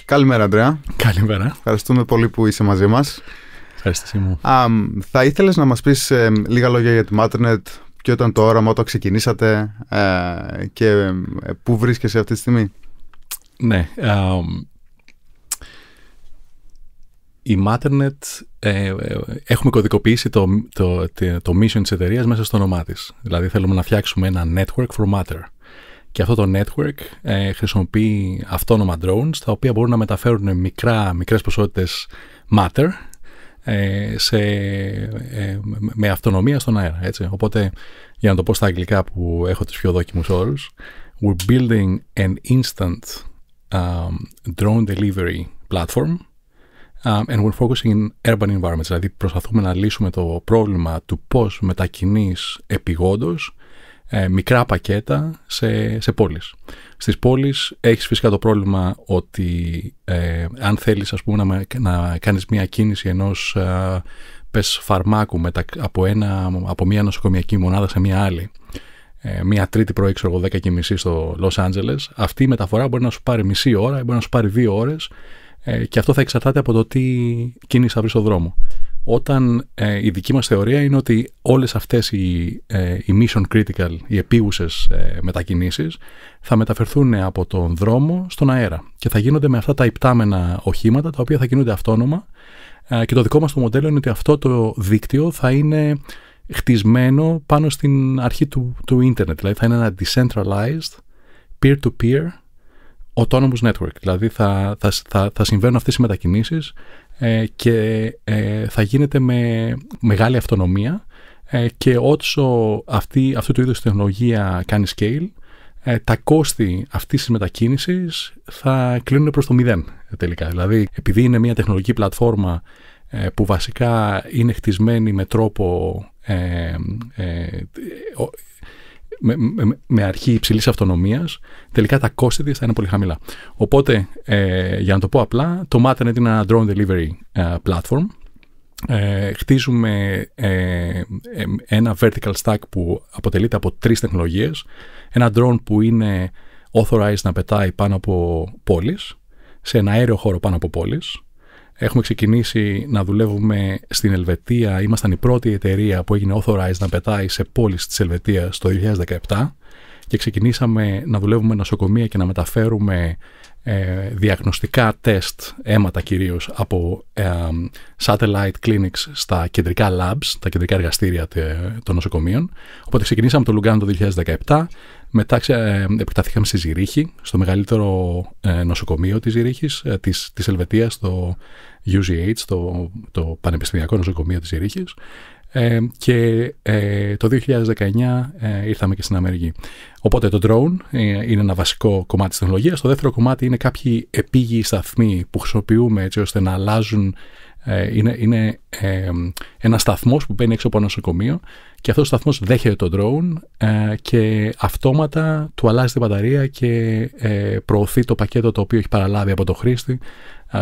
Καλημέρα, Ανδρέα. Καλημέρα. Ευχαριστούμε πολύ που είσαι μαζί μας. Ευχαριστήσή μου. Θα ήθελες να μας πεις λίγα λόγια για τη Matternet, ποιο ήταν το όραμα όταν ξεκινήσατε και πού βρίσκεσαι αυτή τη στιγμή? Ναι. Η Matternet, έχουμε κωδικοποιήσει το mission της εταιρείας μέσα στο όνομά της. Δηλαδή θέλουμε να φτιάξουμε ένα network for matter. Και αυτό το network χρησιμοποιεί αυτόνομα drones, τα οποία μπορούν να μεταφέρουν μικρές ποσότητες matter με αυτονομία στον αέρα. Έτσι. Οπότε, για να το πω στα αγγλικά που έχω τους πιο δόκιμους όρους, we're building an instant drone delivery platform and we're focusing in urban environments. Δηλαδή, προσπαθούμε να λύσουμε το πρόβλημα του πώς μετακινείς επιγόντως μικρά πακέτα σε πόλεις. Στις πόλεις έχεις φυσικά το πρόβλημα ότι αν θέλεις, ας πούμε, να κάνεις μια κίνηση ενός φαρμάκου από μια νοσοκομιακή μονάδα σε μια άλλη, μια τρίτη πρωί, 10:30 στο Λος Άντζελες, αυτή η μεταφορά μπορεί να σου πάρει μισή ώρα, μπορεί να σου πάρει 2 ώρες, και αυτό θα εξαρτάται από το τι κίνηση θα βρει στον δρόμο. Όταν η δική μας θεωρία είναι ότι όλες αυτές οι mission critical, οι επίγουσες μετακινήσεις θα μεταφερθούν από τον δρόμο στον αέρα και θα γίνονται με αυτά τα υπτάμενα οχήματα, τα οποία θα κινούνται αυτόνομα, και το δικό μας το μοντέλο είναι ότι αυτό το δίκτυο θα είναι χτισμένο πάνω στην αρχή του ίντερνετ, δηλαδή θα είναι ένα decentralized peer-to-peer autonomous network, δηλαδή θα συμβαίνουν αυτές οι μετακινήσεις και θα γίνεται με μεγάλη αυτονομία, και όσο αυτού του είδους τεχνολογία κάνει scale, τα κόστη αυτής της μετακίνησης θα κλείνουν προς το 0 τελικά. Δηλαδή, επειδή είναι μια τεχνολογική πλατφόρμα που βασικά είναι χτισμένη με τρόπο με αρχή υψηλής αυτονομίας, τελικά τα κόστη της θα είναι πολύ χαμηλά. Οπότε, για να το πω απλά, το Matternet είναι ένα drone delivery platform. Χτίζουμε ένα vertical stack που αποτελείται από 3 τεχνολογίες. Ένα drone που είναι authorized να πετάει πάνω από πόλεις, σε ένα αέριο χώρο πάνω από πόλεις. Έχουμε ξεκινήσει να δουλεύουμε στην Ελβετία. Ήμασταν η πρώτη εταιρεία που έγινε authorized να πετάει σε πόλεις της Ελβετίας το 2017 και ξεκινήσαμε να δουλεύουμε με νοσοκομεία και να μεταφέρουμε διαγνωστικά τεστ, αίματα κυρίως, από satellite clinics στα κεντρικά labs, τα κεντρικά εργαστήρια των νοσοκομείων. Οπότε ξεκινήσαμε το Λουγκάνο το 2017, μετά επεκταθήκαμε στη Ζηρίχη, στο μεγαλύτερο νοσοκομείο της Ζηρίχης, της Ελβετίας, το UGH, το Πανεπιστημιακό Νοσοκομείο της Ζηρίχης, και το 2019 ήρθαμε και στην Αμερική. Οπότε το drone είναι ένα βασικό κομμάτι της τεχνολογίας. Το δεύτερο κομμάτι είναι κάποιοι επίγειοι σταθμοί που χρησιμοποιούμε έτσι ώστε να αλλάζουν. Είναι ένα σταθμός που μπαίνει έξω από ένα νοσοκομείο και αυτός ο σταθμός δέχεται το drone και αυτόματα του αλλάζει την μπαταρία και προωθεί το πακέτο το οποίο έχει παραλάβει από το χρήστη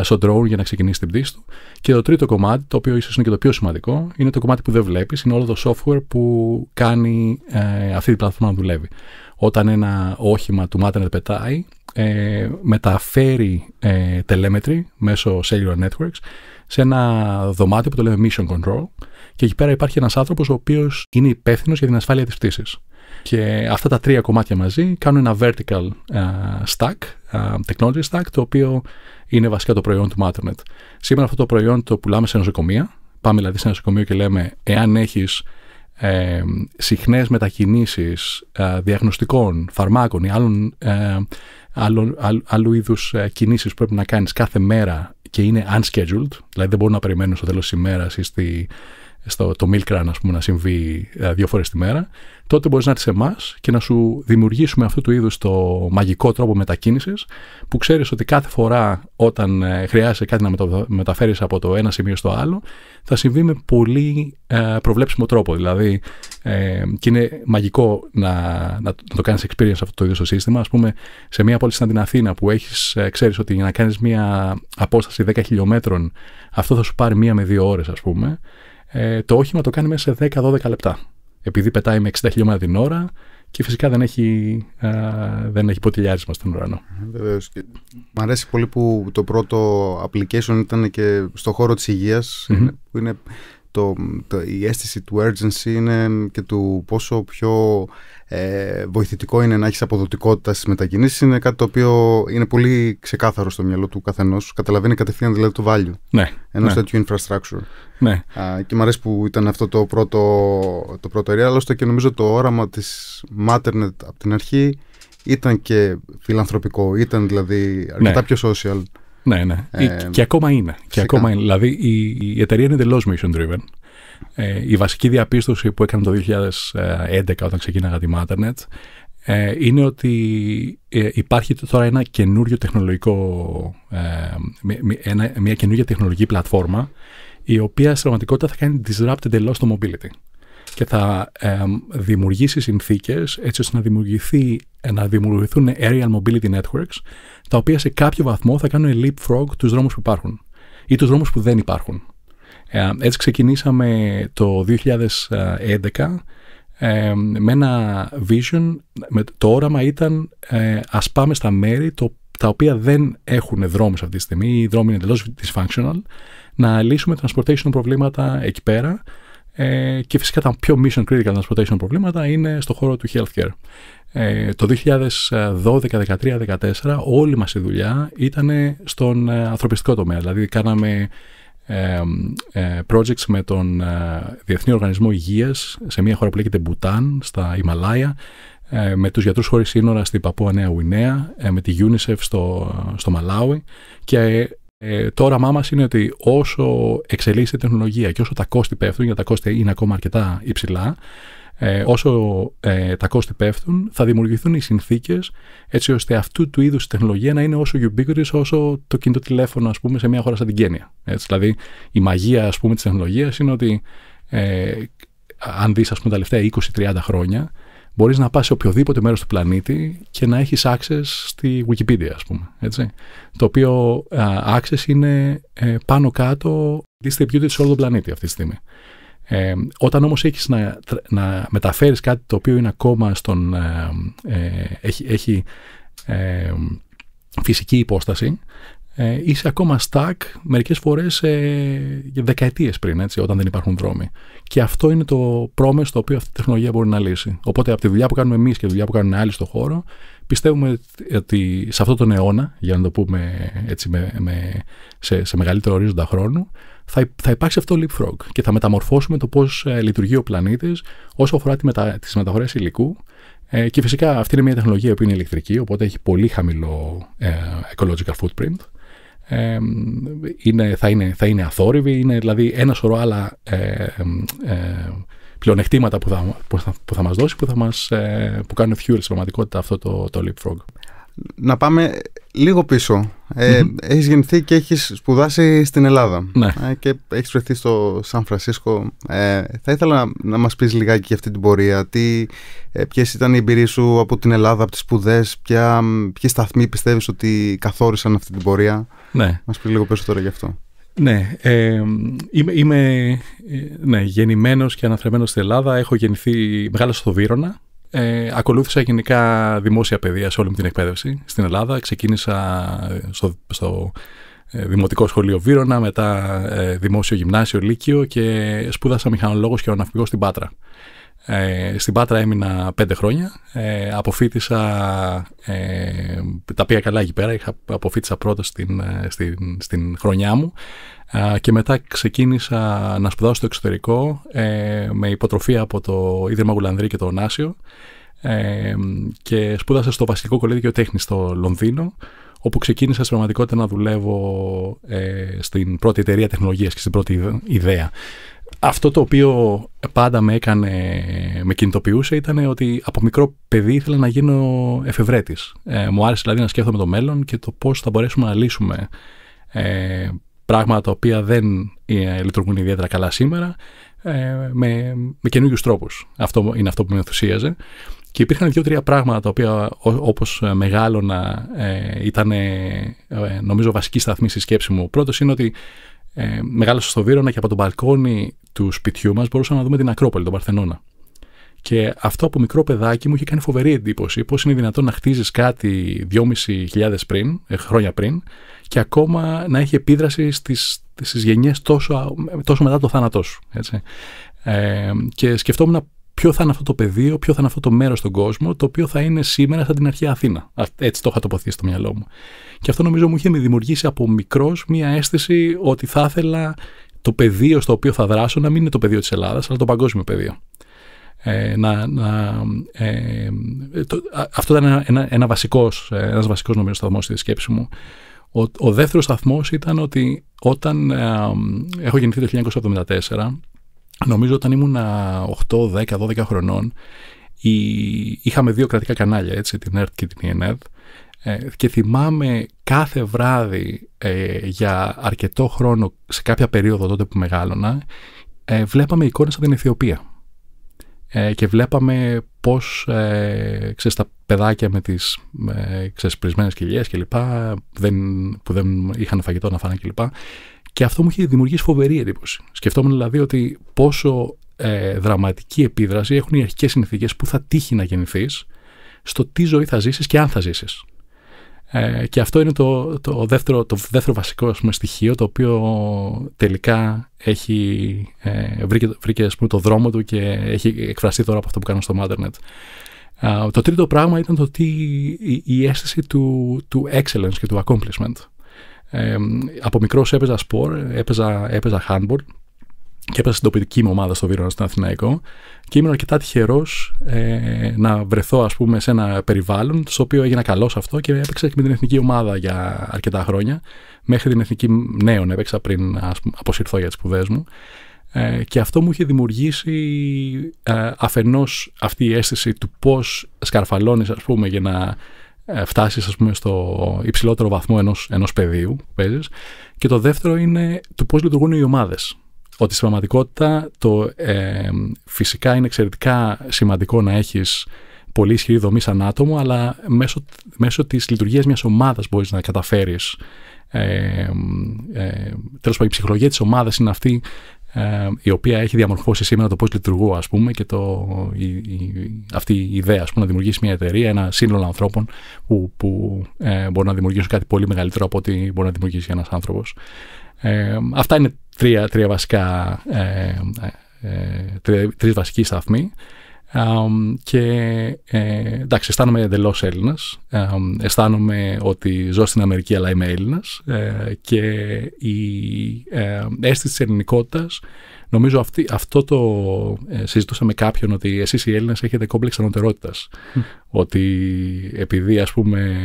στο drone για να ξεκινήσει την πτήση του. Και το τρίτο κομμάτι, το οποίο ίσως είναι και το πιο σημαντικό, είναι το κομμάτι που δεν βλέπεις, είναι όλο το software που κάνει αυτή την πλατφόρμα να δουλεύει. Όταν ένα όχημα του Matternet πετάει, μεταφέρει telemetry μέσω cellular networks σε ένα δωμάτιο που το λέμε mission control, και εκεί πέρα υπάρχει ένας άνθρωπος ο οποίος είναι υπεύθυνος για την ασφάλεια της πτήσης. Και αυτά τα 3 κομμάτια μαζί κάνουν ένα vertical stack, technology stack, το οποίο είναι βασικά το προϊόν του Matternet. Σήμερα αυτό το προϊόν το πουλάμε σε νοσοκομεία. Πάμε δηλαδή σε ένα νοσοκομείο και λέμε, εάν έχεις συχνές μετακινήσεις διαγνωστικών, φαρμάκων ή άλλου είδους κινήσεις που πρέπει να κάνεις κάθε μέρα και είναι unscheduled, δηλαδή δεν μπορούν να περιμένουν στο τέλος της ημέρας ή το milk run, ας πούμε, να συμβεί 2 φορές τη μέρα, τότε μπορείς να έρθεις σε εμάς και να σου δημιουργήσουμε αυτού του είδους το μαγικό τρόπο μετακίνησης, που ξέρεις ότι κάθε φορά όταν χρειάζεσαι κάτι να μεταφέρεις από το ένα σημείο στο άλλο, θα συμβεί με πολύ προβλέψιμο τρόπο. Δηλαδή, και είναι μαγικό να το κάνεις experience αυτό το είδος το σύστημα. Ας πούμε, σε μια πόλη σαν την Αθήνα που ξέρεις ότι για να κάνεις μια απόσταση 10 χιλιόμετρων, αυτό θα σου πάρει 1 με 2 ώρες, ας πούμε. Το όχημα το κάνει μέσα σε 10-12 λεπτά. Επειδή πετάει με 60 χιλιόμετρα την ώρα και φυσικά δεν έχει ποτηλιάρισμα στον ουρανό. Βεβαίως. Μ' αρέσει πολύ που το πρώτο application ήταν και στο χώρο της υγείας, που είναι η αίσθηση του urgency είναι και του πόσο πιο βοηθητικό είναι να έχεις αποδοτικότητα στις μετακινήσεις. Είναι κάτι το οποίο είναι πολύ ξεκάθαρο στο μυαλό του καθενός. Καταλαβαίνει κατευθείαν δηλαδή το value ενός τέτοιου infrastructure. Ναι. Και μου αρέσει που ήταν αυτό το πρώτο area. Άλλωστε και νομίζω το όραμα της Matternet από την αρχή ήταν και φιλανθρωπικό, ήταν δηλαδή αρκετά πιο social. Ναι. Και ακόμα είναι. Δηλαδή η εταιρεία είναι εντελώς mission driven. Η βασική διαπίστωση που έκανε το 2011 όταν ξεκίναγα τη Matternet είναι ότι υπάρχει τώρα ένα καινούριο τεχνολογικό, μια καινούργια τεχνολογική πλατφόρμα η οποία στην πραγματικότητα θα κάνει disrupt εντελώς το mobility και θα δημιουργήσει συνθήκες έτσι ώστε να δημιουργηθούν aerial mobility networks τα οποία σε κάποιο βαθμό θα κάνουν leapfrog τους δρόμους που υπάρχουν ή τους δρόμους που δεν υπάρχουν. Έτσι ξεκινήσαμε το 2011 με ένα vision, το όραμα ήταν ας πάμε στα μέρη τα οποία δεν έχουν δρόμους αυτή τη στιγμή, οι δρόμοι είναι εντελώς dysfunctional, να λύσουμε transportation προβλήματα εκεί πέρα και φυσικά τα πιο mission critical transportation προβλήματα είναι στο χώρο του healthcare. Το 2012, 2013, 2014 όλη μας η δουλειά ήταν στον ανθρωπιστικό τομέα, δηλαδή κάναμε projects με τον Διεθνή Οργανισμό Υγείας σε μια χώρα που λέγεται Μπουτάν στα Ιμαλάια, με τους γιατρούς χωρίς σύνορα στην Παπούα Νέα Γουινέα, με τη UNICEF στο Μαλάουι, και το όραμά μας είναι ότι όσο εξελίσσεται η τεχνολογία και όσο τα κόστη πέφτουν, γιατί τα κόστη είναι ακόμα αρκετά υψηλά, όσο τα κόστη πέφτουν, θα δημιουργηθούν οι συνθήκες έτσι ώστε αυτού του είδους η τεχνολογία να είναι όσο ubiquitous όσο το κινητό τηλέφωνο, ας πούμε, σε μια χώρα σαν την Κένια. Έτσι, δηλαδή, η μαγεία, ας πούμε, της τεχνολογίας είναι ότι αν δεις, ας πούμε, τα τελευταία 20-30 χρόνια, μπορείς να πας σε οποιοδήποτε μέρος του πλανήτη και να έχεις access στη Wikipedia, ας πούμε. Έτσι. Το οποίο access είναι πάνω κάτω distributed σε όλο τον πλανήτη αυτή τη στιγμή. Όταν όμως έχεις να μεταφέρεις κάτι το οποίο είναι ακόμα έχει φυσική υπόσταση, είσαι ακόμα stuck μερικές φορές για δεκαετίες πριν, έτσι, όταν δεν υπάρχουν δρόμοι. Και αυτό είναι το πρόμες το οποίο αυτή η τεχνολογία μπορεί να λύσει. Οπότε από τη δουλειά που κάνουμε εμείς και τη δουλειά που κάνουν άλλοι στον χώρο, πιστεύουμε ότι σε αυτόν τον αιώνα, για να το πούμε έτσι σε μεγαλύτερο ορίζοντα χρόνου, θα υπάρξει αυτό το leapfrog και θα μεταμορφώσουμε το πώς λειτουργεί ο πλανήτης όσο αφορά τις μεταφορές υλικού. Και φυσικά αυτή είναι μια τεχνολογία που είναι ηλεκτρική, οπότε έχει πολύ χαμηλό ecological footprint. Θα είναι αθόρυβη, είναι δηλαδή ένα σωρό άλλα πλεονεκτήματα που θα μας δώσει, που κάνουν fuel στην πραγματικότητα αυτό το leapfrog. Να πάμε λίγο πίσω. Έχεις γεννηθεί και έχεις σπουδάσει στην Ελλάδα. Ναι. Και έχεις βρεθεί στο Σαν Φρανσίσκο. Θα ήθελα να μας πεις λιγάκι για αυτή την πορεία. Ποιες ήταν οι εμπειρίες σου από την Ελλάδα, από τις σπουδές, ποιοι σταθμοί πιστεύεις ότι καθόρισαν αυτή την πορεία? Ναι. Μας πεις λίγο περισσότερο γι' αυτό. Ναι, είμαι γεννημένος και αναθρεμμένος στην Ελλάδα. Έχω γεννηθεί, μεγάλωσα στο Βύρωνα. Ακολούθησα γενικά δημόσια παιδεία σε όλη μου την εκπαίδευση στην Ελλάδα. Ξεκίνησα στο Δημοτικό Σχολείο Βύρωνα, μετά Δημόσιο Γυμνάσιο Λύκειο και σπούδασα μηχανολόγος και αεροναυπηγός στην Πάτρα. Στην Πάτρα έμεινα 5 χρόνια. Αποφοίτησα, τα πήγα καλά εκεί πέρα. Αποφοίτησα πρώτα στην χρονιά μου. Και μετά ξεκίνησα να σπουδάω στο εξωτερικό με υποτροφία από το Ίδρυμα Γουλανδρή και το Ωνάσιο και σπούδασα στο Βασιλικό Κολέγιο Τέχνης στο Λονδίνο, όπου ξεκίνησα στην πραγματικότητα να δουλεύω στην πρώτη εταιρεία τεχνολογίας και στην πρώτη ιδέα. Αυτό το οποίο πάντα με κινητοποιούσε ήταν ότι από μικρό παιδί ήθελα να γίνω εφευρέτης. Μου άρεσε δηλαδή να σκέφτομαι το μέλλον και το πώς θα μπορέσουμε να λύσουμε πράγματα τα οποία δεν λειτουργούν ιδιαίτερα καλά σήμερα με καινούριους τρόπους. Αυτό είναι αυτό που με ενθουσίαζε. Και υπήρχαν 2-3 πράγματα τα οποία όπως μεγάλωνα ήταν νομίζω βασική σταθμή στη σκέψη μου. Πρώτος είναι ότι μεγάλωσα στο Βύρωνα και από το μπαλκόνι του σπιτιού μας μπορούσαμε να δούμε την Ακρόπολη, τον Παρθενώνα. Και αυτό από μικρό παιδάκι μου είχε κάνει φοβερή εντύπωση. Πώς είναι δυνατόν να χτίζεις κάτι 2.500 χρόνια πριν και ακόμα να έχει επίδραση στις γενιές τόσο μετά το θάνατό σου. Έτσι. Και σκεφτόμουν ποιο θα είναι αυτό το πεδίο, ποιο θα είναι αυτό το μέρος στον κόσμο, το οποίο θα είναι σήμερα σαν την αρχαία Αθήνα. Έτσι το είχα τοποθετήσει στο μυαλό μου. Και αυτό νομίζω μου είχε δημιουργήσει από μικρός μία αίσθηση ότι θα ήθελα το πεδίο στο οποίο θα δράσω να μην είναι το πεδίο της Ελλάδας, αλλά το παγκόσμιο πεδίο. Αυτό ήταν ένας βασικός νομίζω σταθμός στη σκέψη μου. Ο δεύτερος σταθμός ήταν ότι όταν έχω γεννηθεί το 1974, νομίζω όταν ήμουν 8, 10, 12 χρονών, είχαμε 2 κρατικά κανάλια, έτσι, την ΕΡΤ και την ΕΝΕΔ, και θυμάμαι κάθε βράδυ για αρκετό χρόνο, σε κάποια περίοδο τότε που μεγάλωνα, βλέπαμε εικόνες από την Αιθιοπία. Και βλέπαμε πώς τα παιδάκια με τις πρισμένες κοιλιές και λοιπά, που δεν είχαν φαγητό να φάνε και λοιπά. Και αυτό μου είχε δημιουργήσει φοβερή εντύπωση. Σκεφτόμουν δηλαδή ότι πόσο δραματική επίδραση έχουν οι αρχικές συνθήκες που θα τύχει να γεννηθείς στο τι ζωή θα ζήσεις και αν θα ζήσεις. Και αυτό είναι το δεύτερο βασικό, ας πούμε, στοιχείο, το οποίο τελικά βρήκε ας πούμε, το δρόμο του και έχει εκφραστεί τώρα από αυτό που κάνω στο Matternet. Το τρίτο πράγμα ήταν η αίσθηση του excellence και του accomplishment. Από μικρός έπαιζα σπορ, έπαιζα handball και έπαιζα στην τοπική μου ομάδα στο Βύρωνα, στον Αθηναϊκό, και ήμουν αρκετά τυχερός να βρεθώ, ας πούμε, σε ένα περιβάλλον στο οποίο έγινα καλός αυτό και έπαιξα και με την εθνική ομάδα για αρκετά χρόνια. Μέχρι την εθνική νέων έπαιξα πριν αποσυρθώ για τις σπουδές μου. Και αυτό μου είχε δημιουργήσει αφενός αυτή η αίσθηση του πώς σκαρφαλώνεις, ας πούμε, για να φτάσεις, ας πούμε, στο υψηλότερο βαθμό ενός πεδίου που παίζεις. Και το δεύτερο είναι το πώς λειτουργούν οι ομάδες. Ότι στην πραγματικότητα φυσικά είναι εξαιρετικά σημαντικό να έχεις πολύ ισχυρή δομή σαν άτομο, αλλά μέσω της λειτουργίας μιας ομάδας μπορείς να καταφέρεις. Τέλος πάντων, η ψυχολογία της ομάδας είναι αυτή η οποία έχει διαμορφώσει σήμερα το πώς λειτουργώ, ας πούμε, και αυτή η ιδέα, ας πούμε, να δημιουργήσει μια εταιρεία, ένα σύνολο ανθρώπων που μπορεί να δημιουργήσουν κάτι πολύ μεγαλύτερο από ό,τι μπορεί να δημιουργήσει ένας άνθρωπος. Αυτά είναι τρεις βασικοί σταθμοί. Και εντάξει, αισθάνομαι εντελώς Έλληνας, αισθάνομαι ότι ζω στην Αμερική αλλά είμαι Έλληνας, και η αίσθηση της ελληνικότητας, νομίζω αυτό το συζητούσα με κάποιον, ότι εσείς οι Έλληνες έχετε κόμπλεξ ανωτερότητας, ότι επειδή, ας πούμε,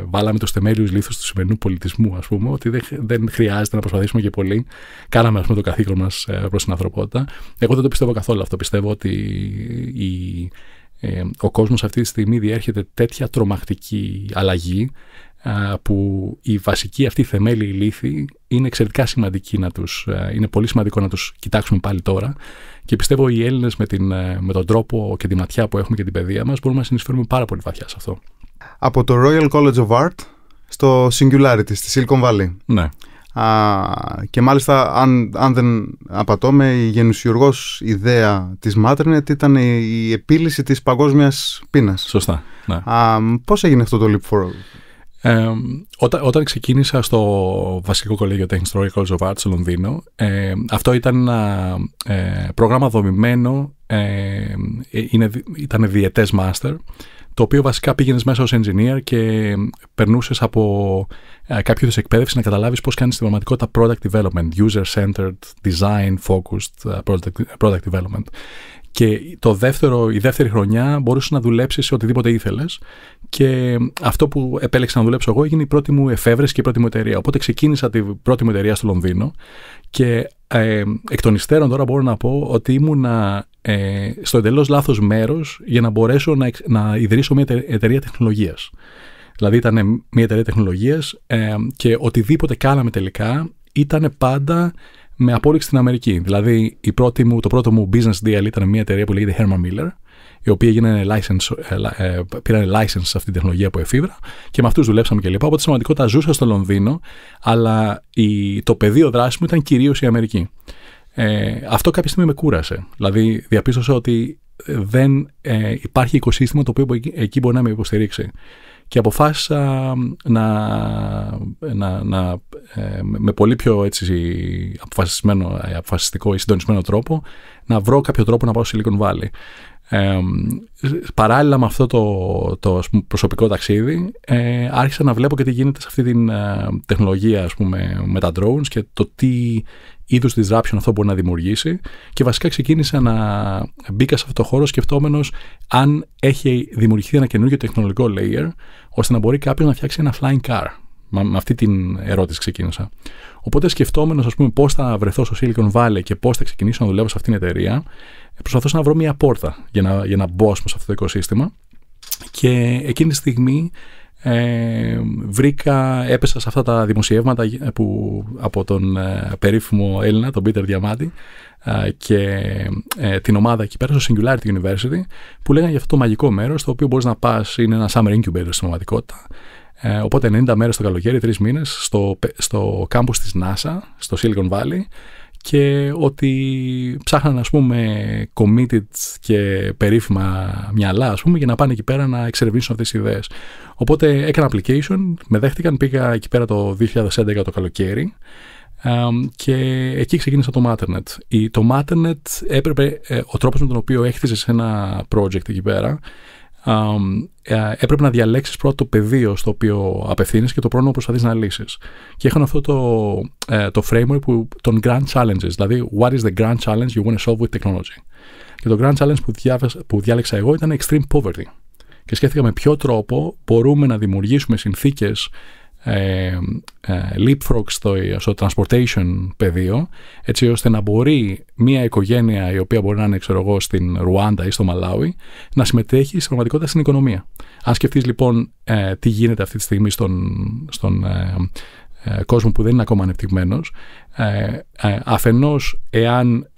βάλαμε τους θεμέλιους λίθους του σημερινού πολιτισμού, ας πούμε, ότι δεν χρειάζεται να προσπαθήσουμε και πολύ, κάναμε, ας πούμε, το καθήκον μας προς την ανθρωπότητα. Εγώ δεν το πιστεύω καθόλου αυτό. Πιστεύω ότι ο κόσμος αυτή τη στιγμή διέρχεται τέτοια τρομακτική αλλαγή, που η βασική αυτή θεμέλιοι λίθοι είναι εξαιρετικά σημαντική είναι πολύ σημαντικό να τους κοιτάξουμε πάλι τώρα, και πιστεύω οι Έλληνες με τον τρόπο και τη ματιά που έχουμε και την παιδεία μας μπορούμε να συνεισφέρουμε πάρα πολύ βαθιά σε αυτό. Από το Royal College of Art στο Singularity στη Silicon Valley. Ναι. Και μάλιστα, αν δεν απατώμε, η γενουσιουργός ιδέα της Matternet ήταν η επίλυση της παγκόσμιας πείνας. Σωστά. Ναι. Πώς έγινε αυτό το leap forward? Όταν ξεκίνησα στο βασικό κολέγιο Tech στο Royal College of Art στο Λονδίνο, αυτό ήταν ένα πρόγραμμα δομημένο, ήταν διετές master, το οποίο βασικά πήγαινες μέσα ως engineer και περνούσες από κάποιο είδους εκπαίδευση να καταλάβεις πώς κάνεις στην πραγματικότητα product development, user-centered, design-focused product development. Και η δεύτερη χρονιά μπορούσες να δουλέψεις σε οτιδήποτε ήθελες, και αυτό που επέλεξα να δουλέψω εγώ έγινε η πρώτη μου εφεύρεση και η πρώτη μου εταιρεία. Οπότε ξεκίνησα την πρώτη μου εταιρεία στο Λονδίνο, και εκ των υστέρων τώρα μπορώ να πω ότι ήμουνα στο εντελώς λάθος μέρος για να μπορέσω να ιδρύσω μια εταιρεία τεχνολογίας. Δηλαδή ήταν μια εταιρεία τεχνολογίας, και οτιδήποτε κάναμε τελικά ήταν πάντα με απόλυξη στην Αμερική. Δηλαδή το πρώτο μου business deal ήταν μια εταιρεία που λέγεται Herman Miller, η οποία πήραν license σε αυτή την τεχνολογία που εφήβρα, και με αυτούς δουλέψαμε κλπ. Οπότε στην πραγματικότητα ζούσα στο Λονδίνο, αλλά το πεδίο δράσης μου ήταν κυρίως η Αμερική. Αυτό κάποια στιγμή με κούρασε. Δηλαδή διαπίστωσα ότι δεν υπάρχει οικοσύστημα το οποίο εκεί μπορεί να με υποστηρίξει. Και αποφάσισα με πολύ πιο έτσι, αποφασιστικό ή συντονισμένο τρόπο να βρω κάποιο τρόπο να πάω στο Silicon Valley. Παράλληλα με αυτό το ας πούμε, προσωπικό ταξίδι, άρχισα να βλέπω και τι γίνεται σε αυτή την τεχνολογία, ας πούμε, με τα drones και το τι είδους disruption αυτό μπορεί να δημιουργήσει, και βασικά ξεκίνησα να μπήκα σε αυτό το χώρο σκεφτόμενος αν έχει δημιουργηθεί ένα καινούργιο τεχνολογικό layer ώστε να μπορεί κάποιος να φτιάξει ένα flying car. Με αυτή την ερώτηση ξεκίνησα. Οπότε σκεφτόμενος, ας πούμε, πώς θα βρεθώ στο Silicon Valley και πώς θα ξεκινήσω να δουλεύω σε αυτήν την εταιρεία, προσπαθούσα να βρω μια πόρτα για να μπω σε αυτό το οικοσύστημα, και εκείνη τη στιγμή έπεσα σε αυτά τα δημοσιεύματα από τον περίφημο Έλληνα, τον Πίτερ Διαμάντη, και την ομάδα εκεί πέρα στο Singularity University, που λέγανε για αυτό το μαγικό μέρος το οποίο μπορείς να πας, είναι ένα summer incubator στην πραγματικότητα. Οπότε 90 μέρες το καλοκαίρι, 3 μήνες στο κάμπους της NASA, στο Silicon Valley, και ότι ψάχναν, ας πούμε, committed και περίφημα μυαλά, ας πούμε, για να πάνε εκεί πέρα να εξερευνήσουν αυτές τις ιδέες. Οπότε έκανα application, με δέχτηκαν, πήγα εκεί πέρα το 2011 το καλοκαίρι, και εκεί ξεκίνησα το Matternet. Το Matternet έπρεπε, ο τρόπος με τον οποίο έχτιζες ένα project εκεί πέρα, έπρεπε να διαλέξεις πρώτα το πεδίο στο οποίο απευθύνεις και το πρόβλημα που προσπαθείς να λύσεις. Και είχαν αυτό το framework των grand challenges, δηλαδή what is the grand challenge you want to solve with technology. Και το grand challenge που διάλεξα εγώ ήταν extreme poverty. Και σκέφτηκα με ποιο τρόπο μπορούμε να δημιουργήσουμε συνθήκες leapfrog στο transportation πεδίο, έτσι ώστε να μπορεί μια οικογένεια η οποία μπορεί να είναι, ξέρω εγώ, στην Ρουάντα ή στο Μαλάουι, να συμμετέχει στην πραγματικότητα στην οικονομία. Αν σκεφτείς λοιπόν τι γίνεται αυτή τη στιγμή στον κόσμο που δεν είναι ακόμα ανεπτυγμένος, αφενός εάν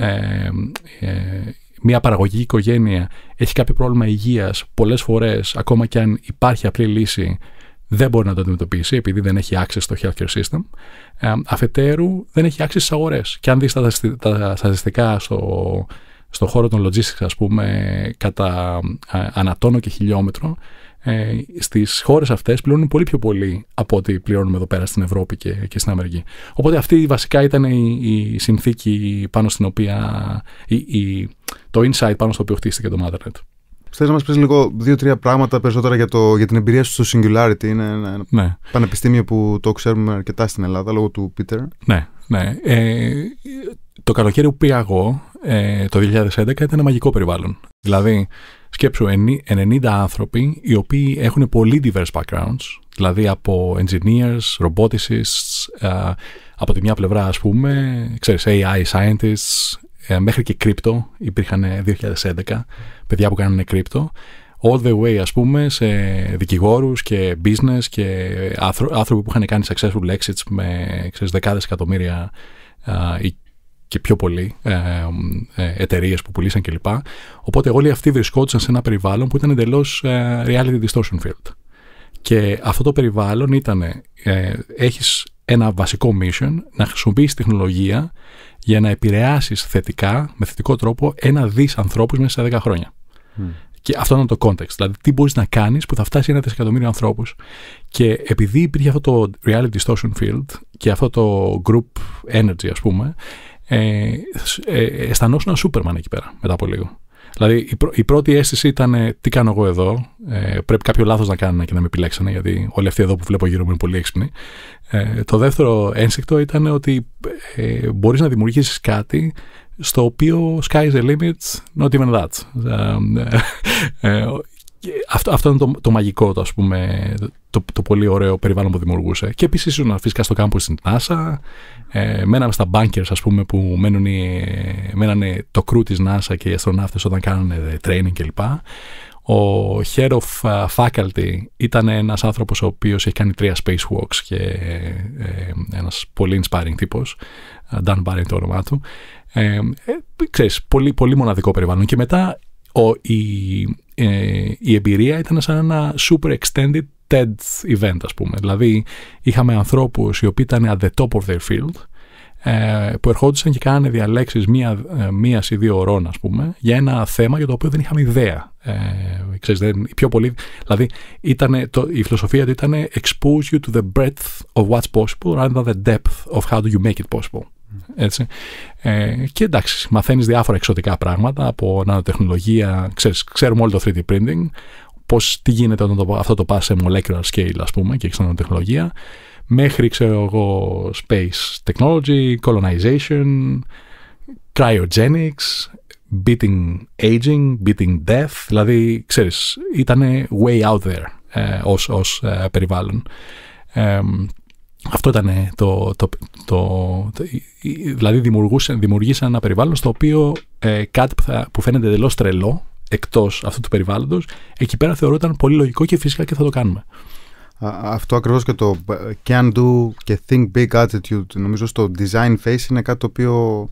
μια παραγωγική οικογένεια έχει κάποιο πρόβλημα υγείας, πολλές φορές ακόμα και αν υπάρχει απλή λύση, δεν μπορεί να το αντιμετωπίσει επειδή δεν έχει access στο healthcare system. Αφετέρου, δεν έχει access στις αγορές. Και αν δεις τα στατιστικά στο χώρο των logistics, ας πούμε, κατά ανατόνο και χιλιόμετρο, στις χώρες αυτές πληρώνουν πολύ πιο πολύ από ό,τι πληρώνουμε εδώ πέρα στην Ευρώπη και στην Αμερική. Οπότε αυτή βασικά ήταν η συνθήκη πάνω στην οποία, το insight πάνω στο οποίο χτίστηκε το Matternet. Θες να μας πεις λίγο 2-3 πράγματα περισσότερα για την εμπειρία σου στο Singularity? Είναι ένα πανεπιστήμιο που το ξέρουμε αρκετά στην Ελλάδα λόγω του Peter. Ναι. Το καλοκαίρι που πήγα εγώ, το 2011, ήταν ένα μαγικό περιβάλλον. Δηλαδή, σκέψου 90 άνθρωποι οι οποίοι έχουν πολύ diverse backgrounds, δηλαδή από engineers, roboticists, από τη μια πλευρά, ας πούμε, ξέρεις, AI scientists, μέχρι και crypto, υπήρχαν 2011 παιδιά που κάνανε crypto, all the way, ας πούμε, σε δικηγόρους και business και άνθρωποι που είχαν κάνει successful exits με, ξέρεις, δεκάδες εκατομμύρια και πιο πολύ εταιρείες που πουλήσαν κλπ. Οπότε όλοι αυτοί βρισκόντουσαν σε ένα περιβάλλον που ήταν εντελώς reality distortion field. Και αυτό το περιβάλλον ήταν, έχεις ένα βασικό mission να χρησιμοποιήσεις τεχνολογία για να επηρεάσεις θετικά, με θετικό τρόπο, 1 δις ανθρώπους μέσα σε 10 χρόνια. Και αυτό είναι το context. Δηλαδή, τι μπορείς να κάνεις που θα φτάσει 1 δισεκατομμύριο ανθρώπους. Και επειδή υπήρχε αυτό το reality distortion field και αυτό το group energy, ας πούμε, αισθανόσουν ένα Superman εκεί πέρα μετά από λίγο. Δηλαδή, η πρώτη αίσθηση ήταν τι κάνω εγώ εδώ. Πρέπει κάποιο λάθος να κάνουν και να με επιλέξανε, γιατί όλοι αυτοί εδώ που βλέπω γύρω μου είναι πολύ έξυπνοι. Το δεύτερο ένστικτο ήταν ότι μπορείς να δημιουργήσεις κάτι στο οποίο sky is the limit, not even that. Αυτό είναι το μαγικό, ας πούμε, το πολύ ωραίο περιβάλλον που δημιουργούσε. Και επίσης ήσουν φυσικά στο κάμπους στην NASA, μέναμε στα bunkers, ας πούμε, που μένανε το crew της NASA και οι αστροναύτες όταν κάνανε training κλπ. Ο head of faculty ήταν ένας άνθρωπος ο οποίος έχει κάνει 3 spacewalks και ένας πολύ inspiring τύπος, Dan Barry το όνομά του. Ξέρεις, πολύ, πολύ μοναδικό περιβάλλον. Και μετά η εμπειρία ήταν σαν ένα super extended TED event, ας πούμε. Δηλαδή είχαμε ανθρώπους οι οποίοι ήταν at the top of their field, που ερχόντουσαν και κάνανε διαλέξεις μίας ή 2 ώρων, ας πούμε, για ένα θέμα για το οποίο δεν είχαμε ιδέα. Ξέρεις, πιο πολύ, δηλαδή η φιλοσοφία του ήταν expose you to the breadth of what's possible rather than the depth of how do you make it possible. Έτσι. Και εντάξει, μαθαίνεις διάφορα εξωτικά πράγματα από νανοτεχνολογία, ξέρουμε όλο το 3D printing, τι γίνεται όταν αυτό το πας σε molecular scale, ας πούμε, και έχεις νανοτεχνολογία, μέχρι, ξέρω εγώ, space technology, colonization, cryogenics, beating aging, beating death, δηλαδή, ξέρεις, ήταν way out there ως περιβάλλον. Αυτό ήταν δηλαδή δημιουργήσαν ένα περιβάλλον στο οποίο κάτι που φαίνεται εντελώς τρελό, εκτός αυτού του περιβάλλοντος, εκεί πέρα θεωρούταν πολύ λογικό και φυσικά και θα το κάνουμε. Αυτό ακριβώς και το can do και think big attitude, νομίζω στο design phase είναι κάτι το οποίο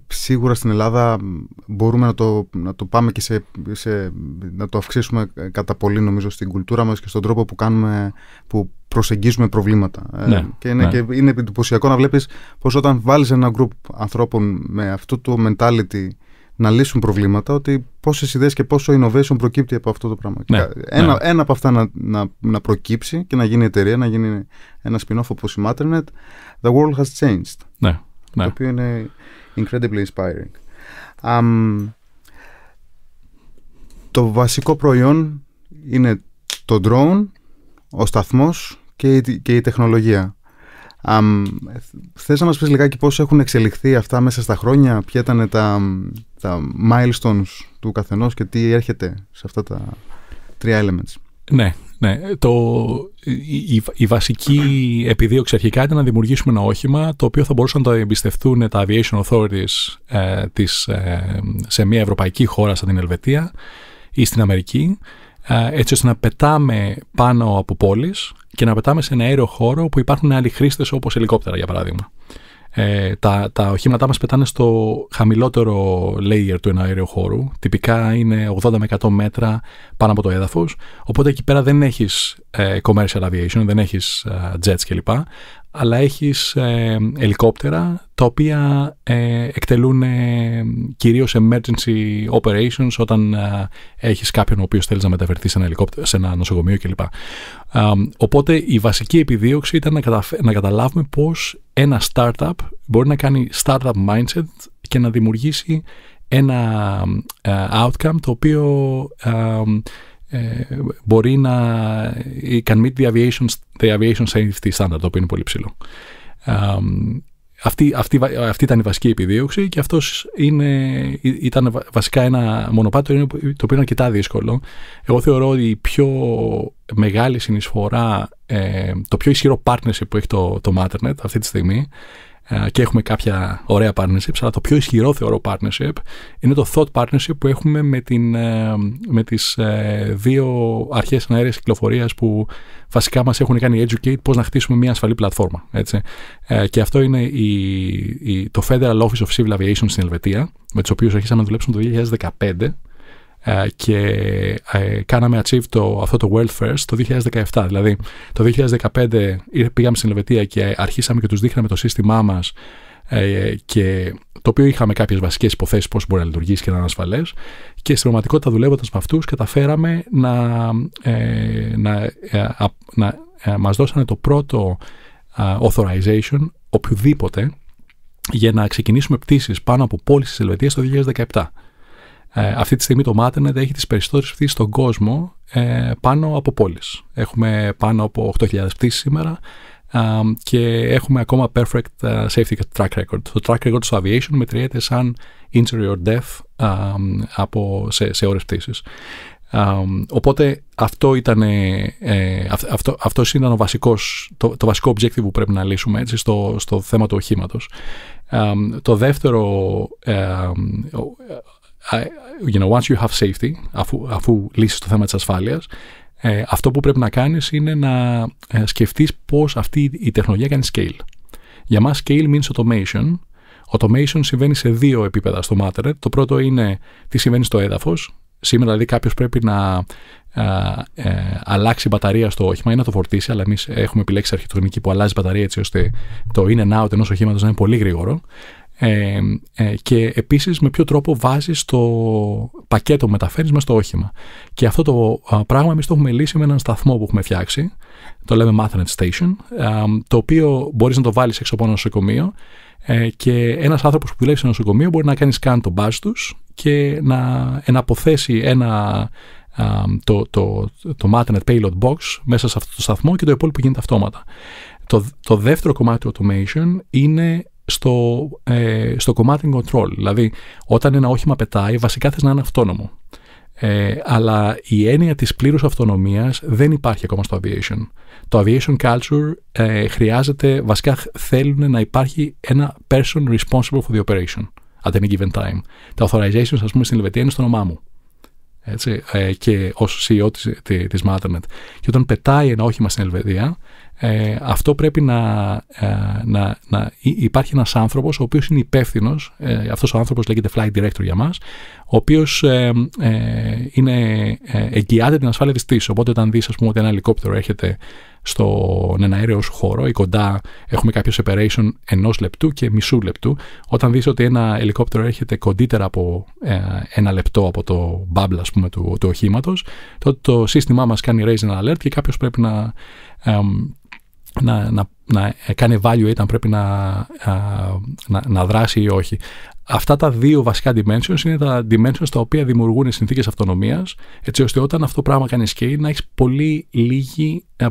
σίγουρα στην Ελλάδα μπορούμε να το πάμε και να το αυξήσουμε κατά πολύ, νομίζω, στην κουλτούρα μας και στον τρόπο που προσεγγίζουμε προβλήματα. Και είναι εντυπωσιακό να βλέπεις πως όταν βάλεις ένα group ανθρώπων με αυτό το mentality να λύσουν προβλήματα, ότι πόσες ιδέες και πόσο innovation προκύπτει από αυτό το πράγμα. Ένα από αυτά να προκύψει και να γίνει εταιρεία, να γίνει ένα spin-off όπως η Matternet, the world has changed. Το οποίο είναι incredibly inspiring. Το βασικό προϊόν είναι το drone, ο σταθμός και η τεχνολογία. Θες να μας πεις λιγάκι πώς έχουν εξελιχθεί αυτά μέσα στα χρόνια, ποια ήταν τα milestones του καθενός και τι έρχεται σε αυτά τα 3 elements? Ναι. Η βασική επιδίωξη αρχικά ήταν να δημιουργήσουμε ένα όχημα το οποίο θα μπορούσαν να το εμπιστευτούν τα aviation authorities σε μια ευρωπαϊκή χώρα σαν την Ελβετία ή στην Αμερική, έτσι ώστε να πετάμε πάνω από πόλεις και να πετάμε σε ένα αέριο χώρο που υπάρχουν άλλοι χρήστες, όπως ελικόπτερα για παράδειγμα. Τα οχήματά μας πετάνε στο χαμηλότερο layer του αέριου χώρου. Τυπικά είναι 80 με 100 μέτρα πάνω από το έδαφος. Οπότε εκεί πέρα δεν έχεις commercial aviation, δεν έχεις jets κλπ. Αλλά έχεις ελικόπτερα τα οποία εκτελούν κυρίως emergency operations όταν έχεις κάποιον ο οποίος θέλεις να μεταφερθεί σε ένα νοσοκομείο κλπ. Οπότε η βασική επιδίωξη ήταν να καταλάβουμε πώς ένα startup μπορεί να κάνει startup mindset και να δημιουργήσει ένα outcome το οποίο μπορεί να can meet the aviation safety standard, το οποίο είναι πολύ ψηλό. Αυτή ήταν η βασική επιδίωξη και αυτός ήταν βασικά ένα μονοπάτι το οποίο είναι αρκετά δύσκολο. Εγώ θεωρώ ότι η πιο μεγάλη συνεισφορά, το πιο ισχυρό partnership που έχει το Matternet αυτή τη στιγμή, και έχουμε κάποια ωραία partnerships, αλλά το πιο ισχυρό θεωρώ partnership είναι το thought partnership που έχουμε με τις 2 αρχές αέριας κυκλοφορίας που βασικά μας έχουν κάνει educate πώς να χτίσουμε μια ασφαλή πλατφόρμα. Έτσι. Και αυτό είναι το Federal Office of Civil Aviation στην Ελβετία, με τους οποίους αρχίσαμε να δουλέψουμε το 2015 και κάναμε achieve αυτό το World First το 2017. Δηλαδή το 2015 πήγαμε στην Ελβετία και αρχίσαμε και τους δείχναμε το σύστημά μας, και το οποίο είχαμε κάποιες βασικές υποθέσεις πώς μπορεί να λειτουργήσει και να είναι ασφαλές, και στην πραγματικότητα δουλεύοντας με αυτούς καταφέραμε να μας δώσανε το πρώτο authorization οποιοδήποτε για να ξεκινήσουμε πτήσεις πάνω από πόλεις της Ελβετίας το 2017. Αυτή τη στιγμή το Matternet έχει τις περισσότερες πτήσεις στον κόσμο πάνω από πόλεις. Έχουμε πάνω από 8.000 πτήσεις σήμερα και έχουμε ακόμα perfect safety track record. Το track record στο aviation μετριέται σαν injury or death σε ώρες πτήσης. Οπότε αυτός ήταν το βασικό objective που πρέπει να λύσουμε, έτσι, στο θέμα του οχήματος. Το δεύτερο, once you have safety, αφού λύσεις το θέμα της ασφάλειας, αυτό που πρέπει να κάνεις είναι να σκεφτείς πώς αυτή η τεχνολογία κάνει scale. Για μας scale means automation. Automation συμβαίνει σε 2 επίπεδα στο Matternet. Το πρώτο είναι τι συμβαίνει στο έδαφος. Σήμερα δηλαδή κάποιος πρέπει να αλλάξει μπαταρία στο όχημα ή να το φορτίσει, αλλά εμείς έχουμε επιλέξει αρχιτεκτονική που αλλάζει μπαταρία έτσι ώστε το in and out ενός οχήματος να είναι πολύ γρήγορο. Και επίσης με ποιο τρόπο βάζεις το πακέτο που μεταφέρεις μέσα στο όχημα. Και αυτό το πράγμα εμείς το έχουμε λύσει με έναν σταθμό που έχουμε φτιάξει, το λέμε Matternet Station, το οποίο μπορείς να το βάλεις έξω από ένα νοσοκομείο και ένας άνθρωπος που δουλεύει σε ένα νοσοκομείο μπορεί να κάνει scan το badge τους και να εναποθέσει το Matternet Payload Box μέσα σε αυτό το σταθμό και το υπόλοιπο γίνεται αυτόματα. Το δεύτερο κομμάτι του automation είναι στο command and control. Δηλαδή, όταν ένα όχημα πετάει, βασικά θες να είναι αυτόνομο. Αλλά η έννοια της πλήρους αυτονομίας δεν υπάρχει ακόμα στο aviation. Το aviation culture χρειάζεται, βασικά θέλουν να υπάρχει ένα person responsible for the operation at any given time. Τα authorizations, ας πούμε, στην Ελβετία είναι στο όνομά μου. Έτσι, και ως CEO της Matternet. Και όταν πετάει ένα όχημα στην Ελβετία, αυτό πρέπει να υπάρχει ένας άνθρωπος ο οποίος είναι υπεύθυνος, αυτός ο άνθρωπος λέγεται flight director για μας, ο οποίος εγγυάται την ασφάλεια της πτήσης. Οπότε όταν δεις, ας πούμε, ότι ένα ελικόπτερο έρχεται στον αέριο χώρο ή κοντά, έχουμε κάποιο separation 1 λεπτού και μισού λεπτού. Όταν δεις ότι ένα ελικόπτερο έρχεται κοντύτερα από 1 λεπτό από το bubble, ας πούμε, του οχήματος, τότε το σύστημά μας κάνει raise an alert και κάποιος πρέπει να κάνει evaluate αν πρέπει να δράσει ή όχι. Αυτά τα δύο βασικά dimensions είναι τα dimensions τα οποία δημιουργούν συνθήκες αυτονομίας, έτσι ώστε όταν αυτό το πράγμα κάνει scale να έχεις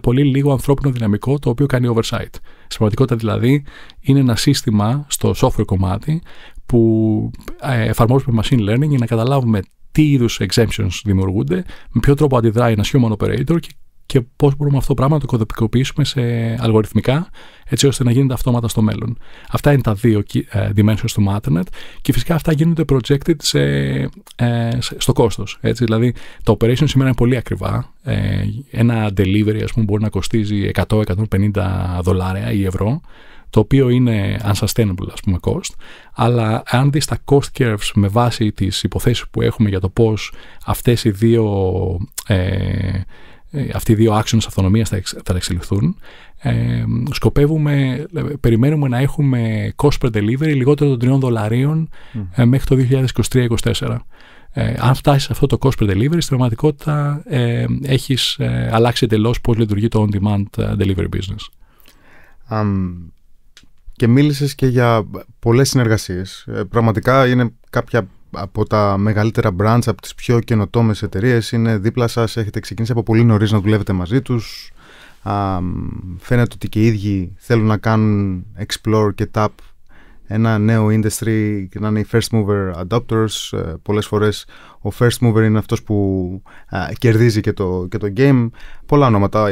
πολύ λίγο ανθρώπινο δυναμικό το οποίο κάνει oversight. Στην πραγματικότητα δηλαδή είναι ένα σύστημα στο software κομμάτι που εφαρμόζουμε machine learning για να καταλάβουμε τι είδους exemptions δημιουργούνται, με ποιο τρόπο αντιδράει ένας human operator και πώς μπορούμε αυτό το πράγμα να το κωδικοποιήσουμε σε αλγοριθμικά, έτσι ώστε να γίνεται αυτόματα στο μέλλον. Αυτά είναι τα δύο dimensions του Matternet και φυσικά αυτά γίνονται projected στο κόστος. Έτσι. Δηλαδή, τα operation σήμερα είναι πολύ ακριβά. Ένα delivery, ας πούμε, μπορεί να κοστίζει $100-150 ή ευρώ, το οποίο είναι unsustainable, ας πούμε, cost. Αλλά αν δεις τα cost curves με βάση τις υποθέσεις που έχουμε για το πώς αυτοί οι δύο άξονες αυτονομίας θα εξελιχθούν, περιμένουμε να έχουμε cost per delivery λιγότερο των $3 μέχρι το 2023-2024. Αν φτάσεις σε αυτό το cost per delivery, στην πραγματικότητα έχεις αλλάξει εντελώς πώς λειτουργεί το on-demand delivery business. Και μίλησες και για πολλές συνεργασίες. Πραγματικά είναι κάποια από τα μεγαλύτερα brands, από τις πιο καινοτόμες εταιρείες, είναι δίπλα σας, έχετε ξεκινήσει από πολύ νωρίς να δουλεύετε μαζί τους. Φαίνεται ότι και οι ίδιοι θέλουν να κάνουν explore και tap ένα νέο industry και να είναι οι first mover adopters. Πολλές φορές ο first mover είναι αυτός που κερδίζει και το game. Πολλά ονόματα,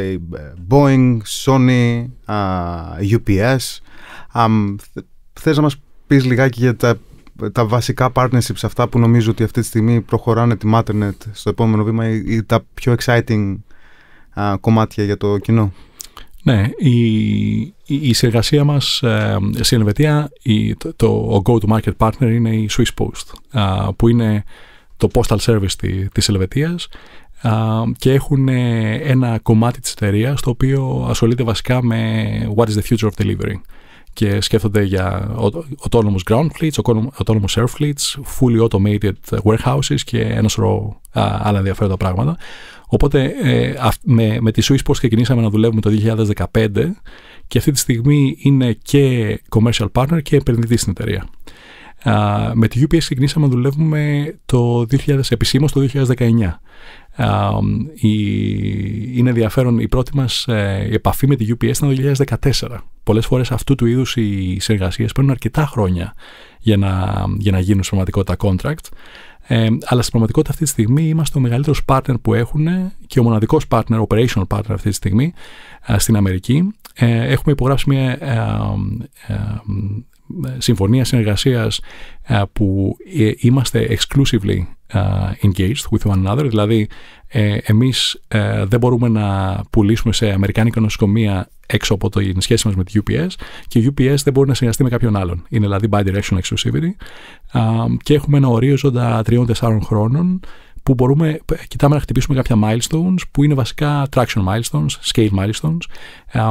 Boeing, Sony, UPS. Θες να μας πεις λιγάκι για τα βασικά partnerships, αυτά που νομίζω ότι αυτή τη στιγμή προχωράνε τη Matternet στο επόμενο βήμα, ή τα πιο exciting κομμάτια για το κοινό? Ναι, η συνεργασία μας στην Ελβετία, ο go-to-market partner είναι η Swiss Post, που είναι το postal service της Ελβετίας, και έχουν ένα κομμάτι της εταιρείας το οποίο ασχολείται βασικά με what is the future of delivery. Και σκέφτονται για autonomous ground fleets, autonomous air fleets, fully automated warehouses και ένα σωρό άλλα ενδιαφέροντα πράγματα. Οπότε με τη Swiss Post ξεκινήσαμε να δουλεύουμε το 2015 και αυτή τη στιγμή είναι και commercial partner και επενδυτή στην εταιρεία. Με τη UPS ξεκινήσαμε να δουλεύουμε επισήμως το 2019. Είναι ενδιαφέρον, η πρώτη μας επαφή με τη UPS ήταν το 2014. Πολλές φορές αυτού του είδους οι συνεργασίες παίρνουν αρκετά χρόνια για να γίνουν στην πραγματικότητα contract. Αλλά στην πραγματικότητα αυτή τη στιγμή είμαστε ο μεγαλύτερος partner που έχουν και ο μοναδικός partner, operational partner αυτή τη στιγμή στην Αμερική. Έχουμε υπογράψει μια συμφωνία συνεργασίας που είμαστε exclusively engaged with one another, δηλαδή εμείς δεν μπορούμε να πουλήσουμε σε αμερικάνικα νοσοκομεία έξω από την σχέση μας με τη UPS και η UPS δεν μπορεί να συνεργαστεί με κάποιον άλλον. Είναι δηλαδή bi-directional exclusivity, και έχουμε ένα ορίζοντα 3-4 χρόνων που κοιτάμε να χτυπήσουμε κάποια milestones που είναι βασικά traction milestones, scale milestones.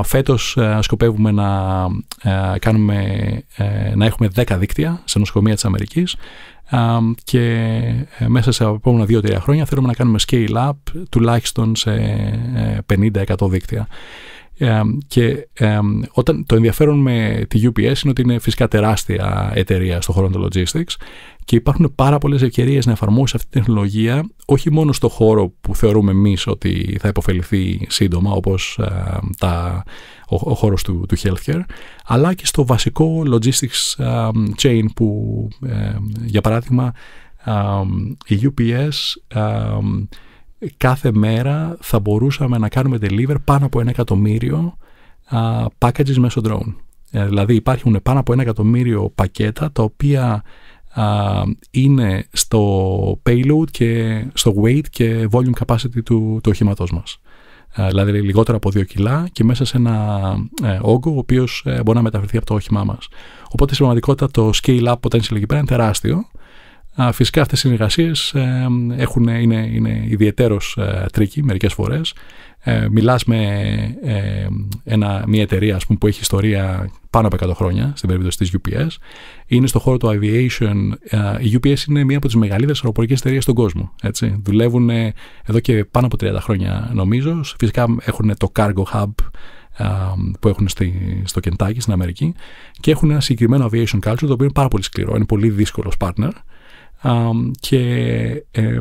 Φέτος σκοπεύουμε να έχουμε 10 δίκτυα σε νοσοκομεία της Αμερικής και μέσα σε επόμενα 2-3 χρόνια θέλουμε να κάνουμε scale up τουλάχιστον σε 50-100 δίκτυα. Και όταν το ενδιαφέρον με τη UPS είναι ότι είναι φυσικά τεράστια εταιρεία στον χώρο των logistics και υπάρχουν πάρα πολλές ευκαιρίες να εφαρμόσει αυτή τη τεχνολογία όχι μόνο στο χώρο που θεωρούμε εμείς ότι θα υποφεληθεί σύντομα, όπως ο χώρος του healthcare, αλλά και στο βασικό logistics chain που για παράδειγμα η UPS κάθε μέρα θα μπορούσαμε να κάνουμε deliver πάνω από 1 εκατομμύριο packages μέσω drone. Δηλαδή υπάρχουν πάνω από 1 εκατομμύριο πακέτα τα οποία είναι στο payload και στο weight και volume capacity του οχήματός μας. Δηλαδή λιγότερο από 2 κιλά και μέσα σε ένα όγκο ο οποίος μπορεί να μεταφερθεί από το όχημά μας. Οπότε στην πραγματικότητα το scale-up potential εκεί πέρα είναι τεράστιο. Φυσικά αυτές οι συνεργασίες είναι ιδιαιτέρως τρίκι μερικές φορές. Μιλάς με μια εταιρεία που έχει ιστορία πάνω από 100 χρόνια, στην περίπτωση της UPS. Είναι στο χώρο του aviation. Η UPS είναι μία από τις μεγαλύτερες αεροπορικές εταιρείες στον κόσμο. Έτσι. Δουλεύουν εδώ και πάνω από 30 χρόνια νομίζω. Φυσικά έχουν το Cargo Hub που έχουν στο Kentucky στην Αμερική και έχουν ένα συγκεκριμένο aviation culture το οποίο είναι πάρα πολύ σκληρό. Είναι πολύ δύσκολος partner. Και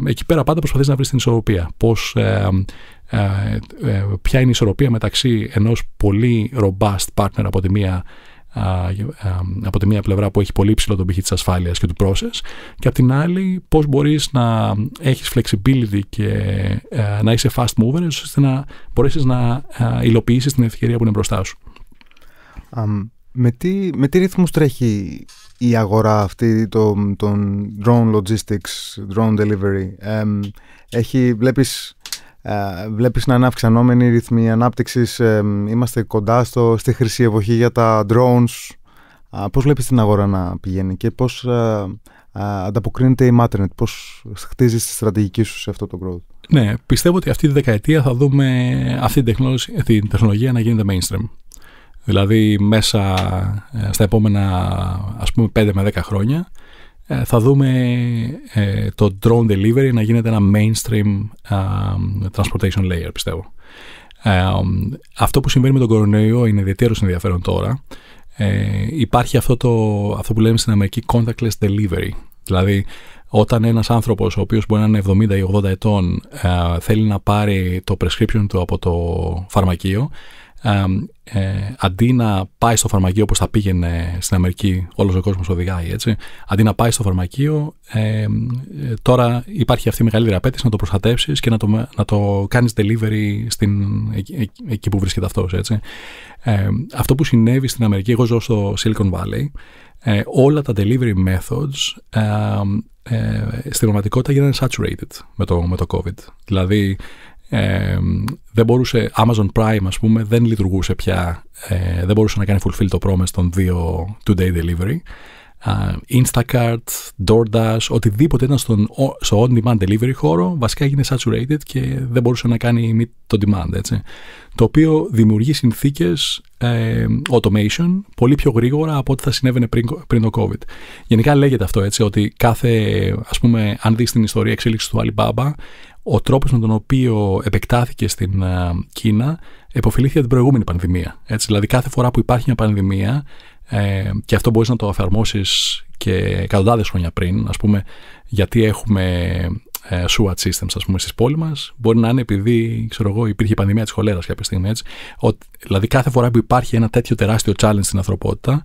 εκεί πέρα πάντα προσπαθείς να βρεις την ισορροπία. Ποια είναι η ισορροπία μεταξύ ενός πολύ robust partner από τη μία πλευρά που έχει πολύ ψηλό τον πύχη της ασφάλειας και του process και από την άλλη πώς μπορείς να έχεις flexibility και να είσαι fast mover ώστε να μπορέσεις να υλοποιήσεις την ευκαιρία που είναι μπροστά σου. Με τι ρυθμούς τρέχει η αγορά αυτή των drone logistics, drone delivery? Βλέπεις να είναι αυξανόμενοι ρυθμοί ανάπτυξης, είμαστε κοντά στη χρυσή εποχή για τα drones. Πώς βλέπεις την αγορά να πηγαίνει και πώς ανταποκρίνεται η Matternet, πώς χτίζεις τη στρατηγική σου σε αυτό το growth? Ναι, πιστεύω ότι αυτή τη δεκαετία θα δούμε αυτή την τεχνολογία να γίνεται mainstream. Δηλαδή μέσα στα επόμενα ας πούμε 5 με 10 χρόνια θα δούμε το drone delivery να γίνεται ένα mainstream transportation layer, πιστεύω. Αυτό που συμβαίνει με τον κορονοϊό είναι ιδιαίτερος ενδιαφέρον τώρα. Υπάρχει αυτό που λέμε στην Αμερική contactless delivery. Δηλαδή όταν ένας άνθρωπος ο οποίος μπορεί να είναι 70 ή 80 ετών θέλει να πάρει το prescription του από το φαρμακείο, αντί να πάει στο φαρμακείο όπως θα πήγαινε στην Αμερική, όλος ο κόσμος οδηγάει, έτσι. Αντί να πάει στο φαρμακείο, τώρα υπάρχει αυτή η μεγαλύτερη απέτηση να το προστατεύσεις και να το κάνεις delivery εκεί που βρίσκεται αυτός, έτσι. Αυτό που συνέβη στην Αμερική, εγώ ζω στο Silicon Valley, όλα τα delivery methods στην πραγματικότητα γίνανε saturated με το COVID. Δηλαδή δεν μπορούσε, Amazon Prime ας πούμε δεν λειτουργούσε πια, δεν μπορούσε να κάνει fulfill το promise των 2-day delivery. Instacart, DoorDash, οτιδήποτε ήταν στο on-demand delivery χώρο βασικά έγινε saturated και δεν μπορούσε να κάνει meet το demand, έτσι. Το οποίο δημιουργεί συνθήκες automation πολύ πιο γρήγορα από ό,τι θα συνέβαινε πριν το COVID. Γενικά λέγεται αυτό, έτσι, ότι ας πούμε, αν δεις την ιστορία εξέλιξης του Alibaba, ο τρόπος με τον οποίο επεκτάθηκε στην Κίνα επωφελήθηκε την προηγούμενη πανδημία. Έτσι, δηλαδή κάθε φορά που υπάρχει μια πανδημία, και αυτό μπορείς να το εφαρμόσεις και εκατοντάδες χρόνια πριν, ας πούμε, γιατί έχουμε SWAT systems, ας πούμε, στις πόλεις μας, μπορεί να είναι επειδή, υπήρχε η πανδημία της χολέρας κάποια στιγμή, έτσι. Δηλαδή κάθε φορά που υπάρχει ένα τέτοιο τεράστιο challenge στην ανθρωπότητα,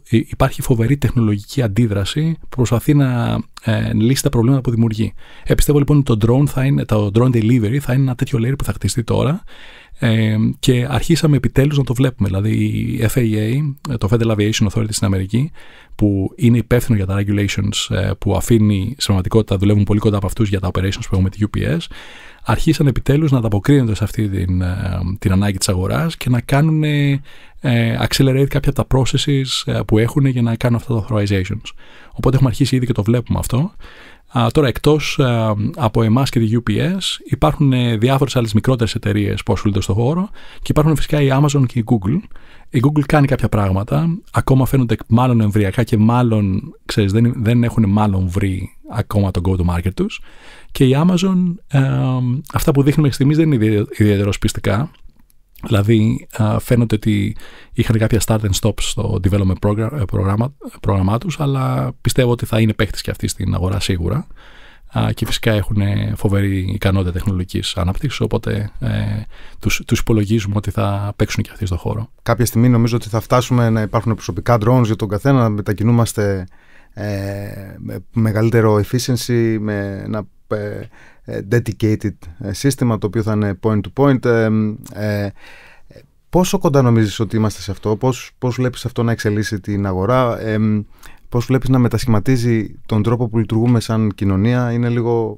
υπάρχει φοβερή τεχνολογική αντίδραση που προσπαθεί να λύσει τα προβλήματα που δημιουργεί. Πιστεύω λοιπόν ότι το drone delivery θα είναι ένα τέτοιο layer που θα χτιστεί τώρα. Και αρχίσαμε επιτέλους να το βλέπουμε. Δηλαδή η FAA, το Federal Aviation Authority στην Αμερική, που είναι υπεύθυνο για τα regulations, που αφήνει στην πραγματικότητα, δουλεύουν πολύ κοντά από αυτούς για τα operations που έχουμε τη UPS, αρχίσαν επιτέλους να ανταποκρίνονται σε αυτή την ανάγκη της αγοράς και να κάνουν accelerate κάποια από τα processes που έχουν για να κάνουν αυτά τα authorizations. Οπότε έχουμε αρχίσει ήδη και το βλέπουμε αυτό. Τώρα, εκτός από εμάς και τη UPS, υπάρχουν διάφορες άλλες μικρότερες εταιρείες που ασχολούνται στον χώρο και υπάρχουν φυσικά η Amazon και η Google. Η Google κάνει κάποια πράγματα, ακόμα φαίνονται μάλλον εμβριακά και μάλλον, ξέρεις, δεν έχουν μάλλον βρει ακόμα τον go-to-market τους. Και η Amazon, αυτά που δείχνει μέχρι στιγμής δεν είναι ιδιαίτερα πιστικά. Δηλαδή, φαίνεται ότι είχαν κάποια start and stops στο development πρόγραμμά τους, αλλά πιστεύω ότι θα είναι παίκτης και αυτοί στην αγορά σίγουρα. Και φυσικά έχουν φοβερή ικανότητα τεχνολογικής ανάπτυξης, οπότε τους υπολογίζουμε ότι θα παίξουν και αυτοί στον χώρο. Κάποια στιγμή νομίζω ότι θα φτάσουμε να υπάρχουν προσωπικά drones για τον καθένα, να μετακινούμαστε με μεγαλύτερο efficiency, με ένα dedicated σύστημα το οποίο θα είναι point to point. Πόσο κοντά νομίζεις ότι είμαστε σε αυτό, πώς βλέπεις αυτό να εξελίσσει την αγορά, πώς βλέπεις να μετασχηματίζει τον τρόπο που λειτουργούμε σαν κοινωνία? Είναι λίγο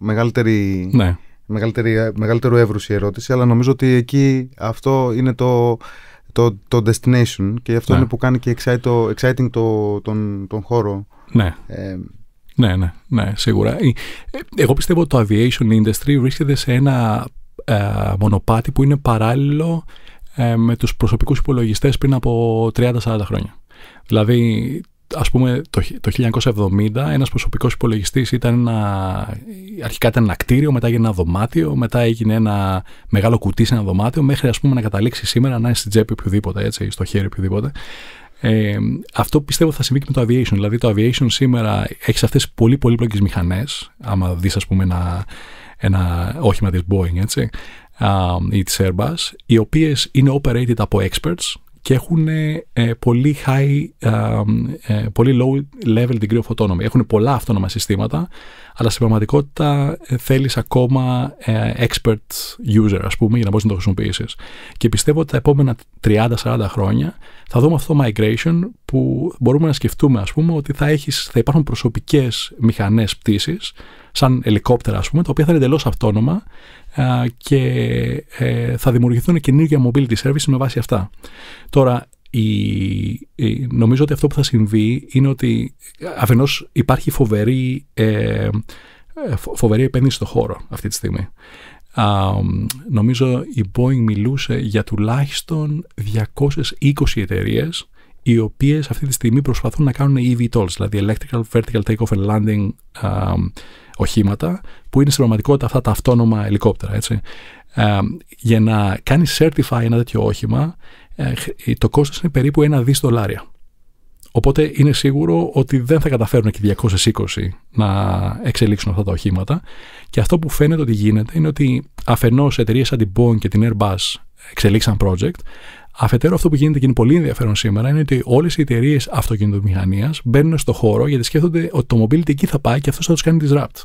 μεγαλύτερο εύρους η ερώτηση, αλλά νομίζω ότι εκεί αυτό είναι το destination και αυτό είναι που κάνει και exciting τον χώρο. Ναι, σίγουρα. Εγώ πιστεύω ότι το aviation industry βρίσκεται σε ένα μονοπάτι που είναι παράλληλο με τους προσωπικούς υπολογιστές πριν από 30-40 χρόνια. Δηλαδή, ας πούμε, το 1970 ένας προσωπικός υπολογιστής αρχικά ήταν ένα κτίριο, μετά έγινε ένα δωμάτιο, μετά έγινε ένα μεγάλο κουτί σε ένα δωμάτιο, μέχρι ας πούμε να καταλήξει σήμερα να είναι στην τσέπη οποιοδήποτε, έτσι, στο χέρι οποιοδήποτε. Αυτό πιστεύω θα συμβεί και με το aviation. Δηλαδή το aviation σήμερα έχει αυτές τις πολύ πολύπλοκες μηχανές, άμα δεις ας πούμε ένα όχημα της Boeing, έτσι, ή της Airbus, οι οποίες είναι operated από experts και έχουν πολύ low level degree of autonomy. Έχουν πολλά αυτόνομα συστήματα, αλλά στην πραγματικότητα θέλεις ακόμα expert user, ας πούμε, για να μπορείς να το χρησιμοποιήσεις. Και πιστεύω ότι τα επόμενα 30-40 χρόνια θα δούμε αυτό το migration που μπορούμε να σκεφτούμε, ας πούμε, ότι θα υπάρχουν προσωπικές μηχανές πτήσης, σαν ελικόπτερα, ας πούμε, τα οποία θα είναι εντελώς αυτόνομα και θα δημιουργηθούν καινούργια mobility services με βάση αυτά. Τώρα, νομίζω ότι αυτό που θα συμβεί είναι ότι αφενός υπάρχει φοβερή επένδυση στο χώρο αυτή τη στιγμή. Νομίζω η Boeing μιλούσε για τουλάχιστον 220 εταιρείες οι οποίες αυτή τη στιγμή προσπαθούν να κάνουν eVTOLs, δηλαδή Electrical Vertical Takeoff and Landing οχήματα, που είναι στην πραγματικότητα αυτά τα αυτόνομα ελικόπτερα, έτσι. Για να κάνεις certify ένα τέτοιο όχημα, το κόστος είναι περίπου $1 δισεκατομμύρια. Οπότε είναι σίγουρο ότι δεν θα καταφέρουν και 220 να εξελίξουν αυτά τα οχήματα. Και αυτό που φαίνεται ότι γίνεται είναι ότι αφενός εταιρείες σαν την Boeing και την Airbus εξελίξαν project. Αφετέρου, αυτό που γίνεται και είναι πολύ ενδιαφέρον σήμερα είναι ότι όλες οι εταιρείες αυτοκινητομηχανίας μπαίνουν στο χώρο γιατί σκέφτονται ότι το mobility εκεί θα πάει και αυτό θα τους κάνει disrupt.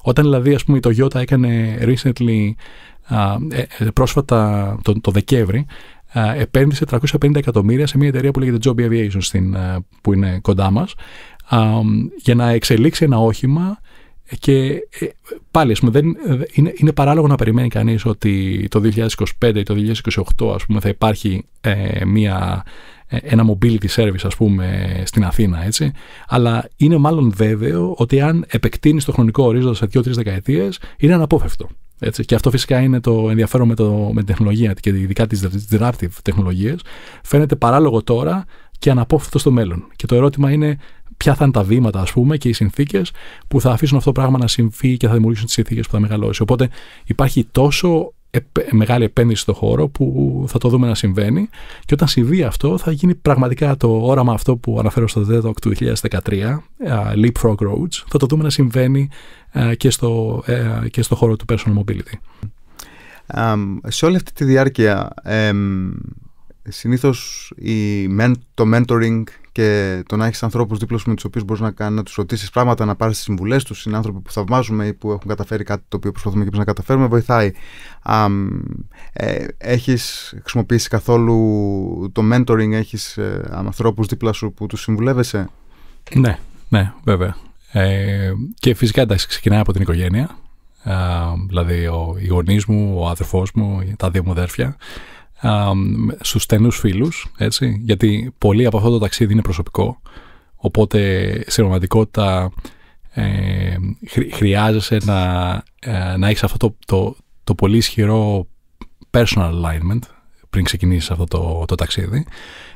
Όταν δηλαδή, ας πούμε, η Toyota έκανε recently, πρόσφατα το Δεκέμβρη, επένδυσε 350 εκατομμύρια σε μια εταιρεία που λέγεται Joby Aviation, που είναι κοντά μας, για να εξελίξει ένα όχημα. Και πάλι, ας πούμε, είναι παράλογο να περιμένει κανείς ότι το 2025 ή το 2028, ας πούμε, θα υπάρχει ένα mobility service, ας πούμε, στην Αθήνα, έτσι. Αλλά είναι μάλλον βέβαιο ότι αν επεκτείνεις το χρονικό ορίζοντα σε 2-3 δεκαετίες, είναι αναπόφευκτο. Έτσι. Και αυτό φυσικά είναι το ενδιαφέρον με την τεχνολογία και ειδικά τις disruptive τεχνολογίες. Φαίνεται παράλογο τώρα και αναπόφευκτο στο μέλλον. Και το ερώτημα είναι ποια θα είναι τα βήματα, ας πούμε, και οι συνθήκες που θα αφήσουν αυτό το πράγμα να συμβεί και θα δημιουργήσουν τις συνθήκες που θα μεγαλώσει. Οπότε υπάρχει τόσο μεγάλη επένδυση στο χώρο που θα το δούμε να συμβαίνει, και όταν συμβεί αυτό θα γίνει πραγματικά το όραμα αυτό που αναφέρω στο TED Talk του 2013, Leapfrog Roads, θα το δούμε να συμβαίνει και στο χώρο του personal mobility. Σε όλη αυτή τη διάρκεια συνήθως το mentoring και το να έχεις ανθρώπους δίπλα σου με τους οποίους μπορείς να τους ρωτήσεις πράγματα, να πάρεις τις συμβουλές τους, είναι άνθρωποι που θαυμάζουμε ή που έχουν καταφέρει κάτι το οποίο προσπαθούμε και εμείς να καταφέρουμε, βοηθάει. Έχεις χρησιμοποιήσει καθόλου το mentoring, έχεις ανθρώπους δίπλα σου που τους συμβουλεύεσαι? Ναι, βέβαια. Και φυσικά εντάξει, ξεκινάει από την οικογένεια, δηλαδή οι γονείς μου, ο αδερφός μου, τα δύο μου αδέρφια, στους στενούς φίλους, έτσι, γιατί πολύ από αυτό το ταξίδι είναι προσωπικό, οπότε στην πραγματικότητα χρειάζεσαι να έχεις αυτό το πολύ ισχυρό personal alignment πριν ξεκινήσεις αυτό το ταξίδι.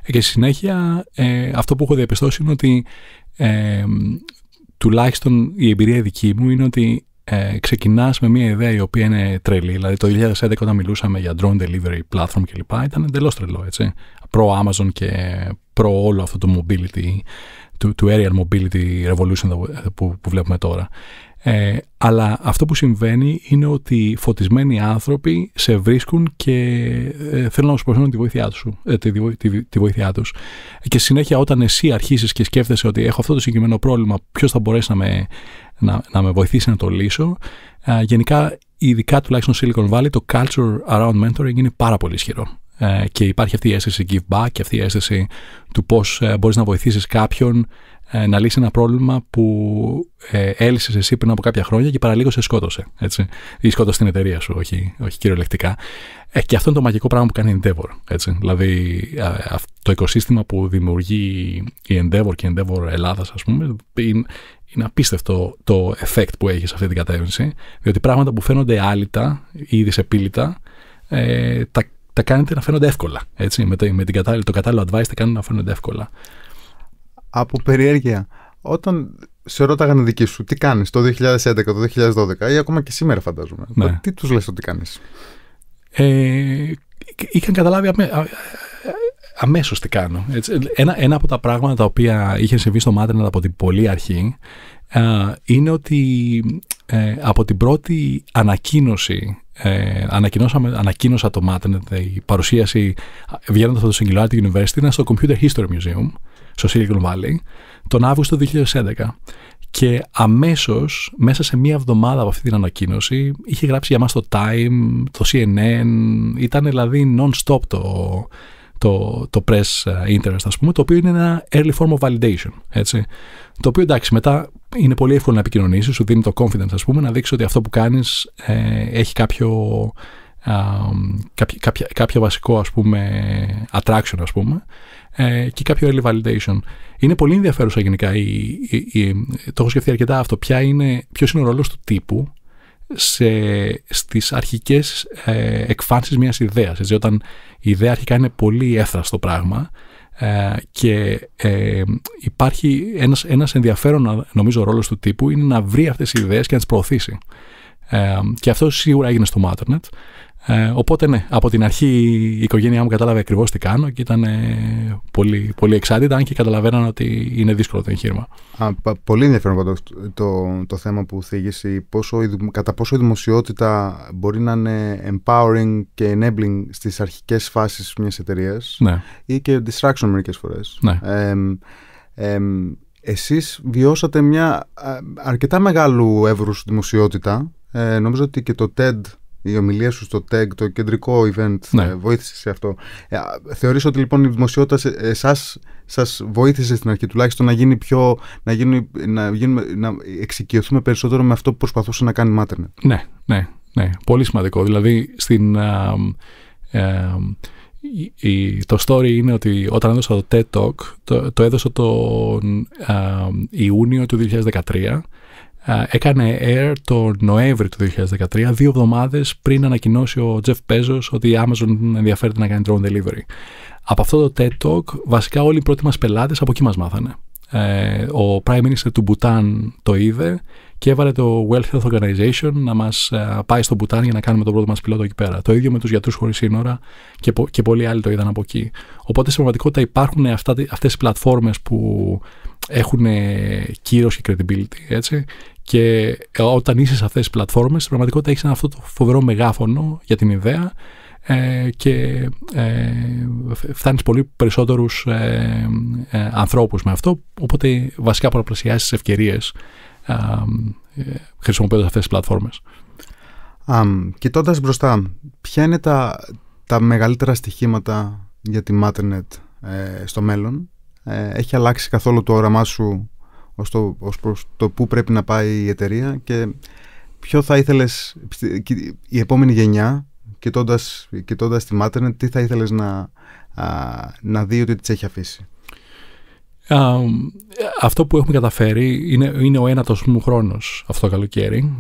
Και στη συνέχεια αυτό που έχω διαπιστώσει είναι ότι τουλάχιστον η εμπειρία δική μου είναι ότι ξεκινάς με μια ιδέα η οποία είναι τρελή. Δηλαδή το 2011 όταν μιλούσαμε για drone delivery platform κλπ. Ήταν εντελώς τρελό, έτσι. Προ Amazon και προ όλο αυτό το mobility, του aerial mobility revolution που βλέπουμε τώρα. Αλλά αυτό που συμβαίνει είναι ότι φωτισμένοι άνθρωποι σε βρίσκουν και θέλουν να σου προσφέρουν τη βοήθειά τους. Και συνέχεια όταν εσύ αρχίσεις και σκέφτεσαι ότι έχω αυτό το συγκεκριμένο πρόβλημα, ποιος θα μπορέσει να με βοηθήσει να το λύσω, γενικά ειδικά τουλάχιστον στο Silicon Valley το culture around mentoring είναι πάρα πολύ ισχυρό. Και υπάρχει αυτή η αίσθηση give back και αυτή η αίσθηση του πώς μπορείς να βοηθήσεις κάποιον να λύσει ένα πρόβλημα που έλυσες εσύ πριν από κάποια χρόνια και παραλίγο σε σκότωσε. Έτσι. Ή σκότωσε την εταιρεία σου, όχι κυριολεκτικά. Και αυτό είναι το μαγικό πράγμα που κάνει η Endeavor. Έτσι. Δηλαδή το οικοσύστημα που δημιουργεί η Endeavor και η Endeavor Ελλάδας, ας πούμε, είναι απίστευτο το effect που έχει σε αυτή την κατεύθυνση. Διότι πράγματα που φαίνονται άλυτα ή δυσεπίλητα τα κάνετε να φαίνονται εύκολα. Έτσι. Με το κατάλληλο advice τα κάνετε να φαίνονται εύκολα. Από περιέργεια, όταν σε ρώταγαν δική σου τι κάνεις το 2011, το 2012 ή ακόμα και σήμερα φαντάζομαι, ναι. Τι τους λες ότι κάνεις? Είχαν καταλάβει αμέσως τι κάνω. Έτσι. Ένα από τα πράγματα τα οποία είχε συμβεί στο Matternet από την πολύ αρχή είναι ότι από την πρώτη ανακοίνωση ανακοίνωσα το Matternet, η παρουσίαση βγαίνοντας από το Singularity University ήταν στο Computer History Museum στο Silicon Valley τον Αύγουστο του 2011 και αμέσως μέσα σε μία εβδομάδα από αυτή την ανακοίνωση είχε γράψει για μας το Time, το CNN, ήταν δηλαδή non-stop το press interest, ας πούμε, το οποίο είναι ένα early form of validation, έτσι. Το οποίο εντάξει μετά είναι πολύ εύκολο να επικοινωνήσεις, σου δίνει το confidence, ας πούμε, να δείξει ότι αυτό που κάνεις έχει κάποιο βασικό, ας πούμε, attraction, ας πούμε, και κάποιο early validation. Είναι πολύ ενδιαφέρουσα γενικά, το έχω σκεφτεί αρκετά αυτό, ποιος είναι ο ρόλος του τύπου στις αρχικές εκφάνσεις μιας ιδέας. Έτσι, όταν η ιδέα αρχικά είναι πολύ εύθραστο πράγμα και υπάρχει ένας ενδιαφέρον, νομίζω, ρόλος του τύπου είναι να βρει αυτές τις ιδέες και να τις προωθήσει. Και αυτό σίγουρα έγινε στο Matternet. Οπότε ναι, από την αρχή η οικογένειά μου κατάλαβε ακριβώς τι κάνω και ήταν πολύ, πολύ excited, αν και καταλαβαίναν ότι είναι δύσκολο το εγχείρημα. Πολύ ενδιαφέρον το θέμα που θίγεις, κατά πόσο η δημοσιότητα μπορεί να είναι empowering και enabling στις αρχικές φάσεις μιας εταιρείας, ναι, ή και distraction μερικές φορές. Ναι. Εσείς βιώσατε μια αρκετά μεγάλου εύρους δημοσιότητα. Νομίζω ότι και το TED, η ομιλία σου στο TED, το κεντρικό event, ναι, βοήθησε σε αυτό. Θεωρείς ότι λοιπόν η δημοσιότητα σας βοήθησε στην αρχή τουλάχιστον να εξοικειωθούμε περισσότερο με αυτό που προσπαθούσε να κάνει Matternet? Ναι. Πολύ σημαντικό. Δηλαδή το story είναι ότι όταν έδωσα το TED Talk, το έδωσα τον Ιούνιο του 2013. Έκανε air το Νοέμβρη του 2013, 2 εβδομάδες πριν ανακοινώσει ο Jeff Bezos ότι η Amazon ενδιαφέρεται να κάνει drone delivery. Από αυτό το TED Talk, βασικά όλοι οι πρώτοι μας πελάτες από εκεί μας μάθανε. Ο Prime Minister του Μπουτάν το είδε και έβαλε το World Health Organization να μας πάει στο Μπουτάν για να κάνουμε τον πρώτο μας πιλότο εκεί πέρα. Το ίδιο με τους γιατρούς χωρίς σύνορα και πολλοί άλλοι το είδαν από εκεί. Οπότε στην πραγματικότητα υπάρχουν αυτές οι πλατφόρμες που έχουν κύρος και credibility, έτσι. Και όταν είσαι σε αυτές τις πλατφόρμες, στην πραγματικότητα έχεις αυτό το φοβερό μεγάφωνο για την ιδέα και φτάνεις πολύ περισσότερους ανθρώπους με αυτό, οπότε βασικά πολλαπλασιάζεις τις ευκαιρίες χρησιμοποιώντας αυτές τις πλατφόρμες. Κοιτώντας μπροστά, ποια είναι τα μεγαλύτερα στοιχήματα για τη Matternet στο μέλλον? Έχει αλλάξει καθόλου το όραμά σου ως προς το πού πρέπει να πάει η εταιρεία και ποιο θα ήθελες η επόμενη γενιά, κοιτώντας τη Matternet, τι θα ήθελες να δει ότι της έχει αφήσει? Αυτό που έχουμε καταφέρει είναι ο 9ος μου χρόνος αυτό το καλοκαίρι,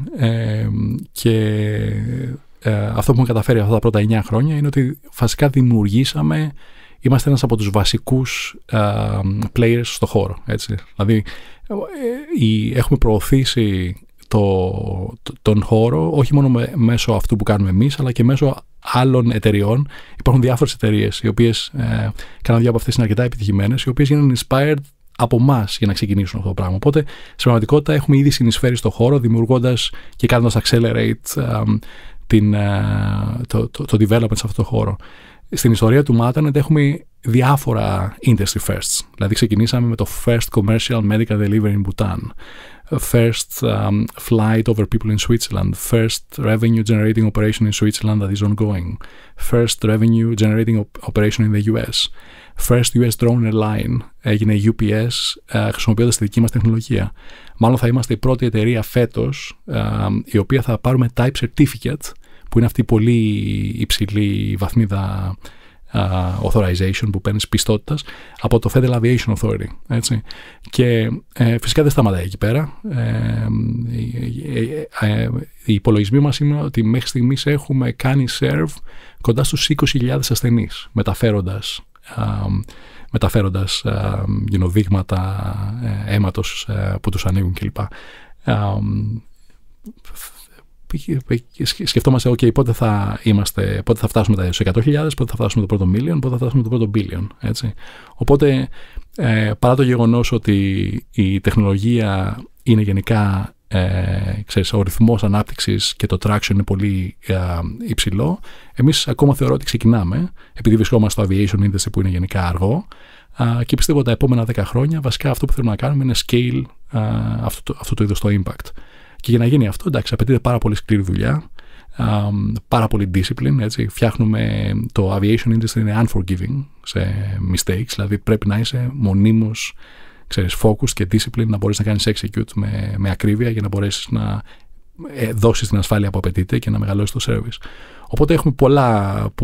και αυτό που έχουμε καταφέρει αυτά τα πρώτα 9 χρόνια είναι ότι βασικά είμαστε ένας από τους βασικούς players στο χώρο, έτσι. Δηλαδή έχουμε προωθήσει τον χώρο όχι μόνο μέσω αυτού που κάνουμε εμείς, αλλά και μέσω άλλων εταιριών. Υπάρχουν διάφορες εταιρείες οι οποίες, κάνα δύο από αυτές είναι αρκετά επιτυχημένες, οι οποίες γίνανε inspired από εμάς για να ξεκινήσουν αυτό το πράγμα. Οπότε, στην πραγματικότητα έχουμε ήδη συνεισφέρει στο χώρο, δημιουργώντας και κάνοντας accelerate το development σε αυτό το χώρο. Στην ιστορία του Matternet έχουμε διάφορα industry firsts. Δηλαδή ξεκινήσαμε με το first commercial medical delivery in Bhutan, first flight over people in Switzerland, first revenue generating operation in Switzerland that is ongoing, first revenue generating operation in the US, first US drone airline έγινε UPS χρησιμοποιώντας τη δική μας τεχνολογία. Μάλλον θα είμαστε η πρώτη εταιρεία φέτος η οποία θα πάρουμε type certificate, που είναι αυτή η πολύ υψηλή βαθμίδα authorization που παίρνεις πιστότητας από το Federal Aviation Authority, έτσι. Και φυσικά δεν σταματάει εκεί πέρα. Οι υπολογισμοί μας είναι ότι μέχρι στιγμής έχουμε κάνει serve κοντά στους 20.000 ασθενείς, μεταφέροντας δείγματα αίματος που τους ανοίγουν κλπ. Σκεφτόμαστε, OK, πότε θα φτάσουμε στους 100.000, πότε θα φτάσουμε το πρώτο million, πότε θα φτάσουμε το πρώτο billion, έτσι. Οπότε, παρά το γεγονός ότι η τεχνολογία είναι γενικά, ο ρυθμός ανάπτυξης και το traction είναι πολύ υψηλό, εμείς ακόμα θεωρώ ότι ξεκινάμε, επειδή βρισκόμαστε στο aviation industry που είναι γενικά αργό, και πιστεύω ότι τα επόμενα 10 χρόνια βασικά αυτό που θέλουμε να κάνουμε είναι scale αυτού του είδους το impact. Και για να γίνει αυτό, εντάξει, απαιτείται πάρα πολύ σκληρή δουλειά, πάρα πολύ discipline, έτσι. Φτιάχνουμε, το aviation industry είναι unforgiving σε mistakes, δηλαδή πρέπει να είσαι μονίμως, focused και discipline, να μπορείς να κάνεις execute με ακρίβεια για να μπορέσεις να δώσεις την ασφάλεια που απαιτείται και να μεγαλώσεις το service. Οπότε έχουμε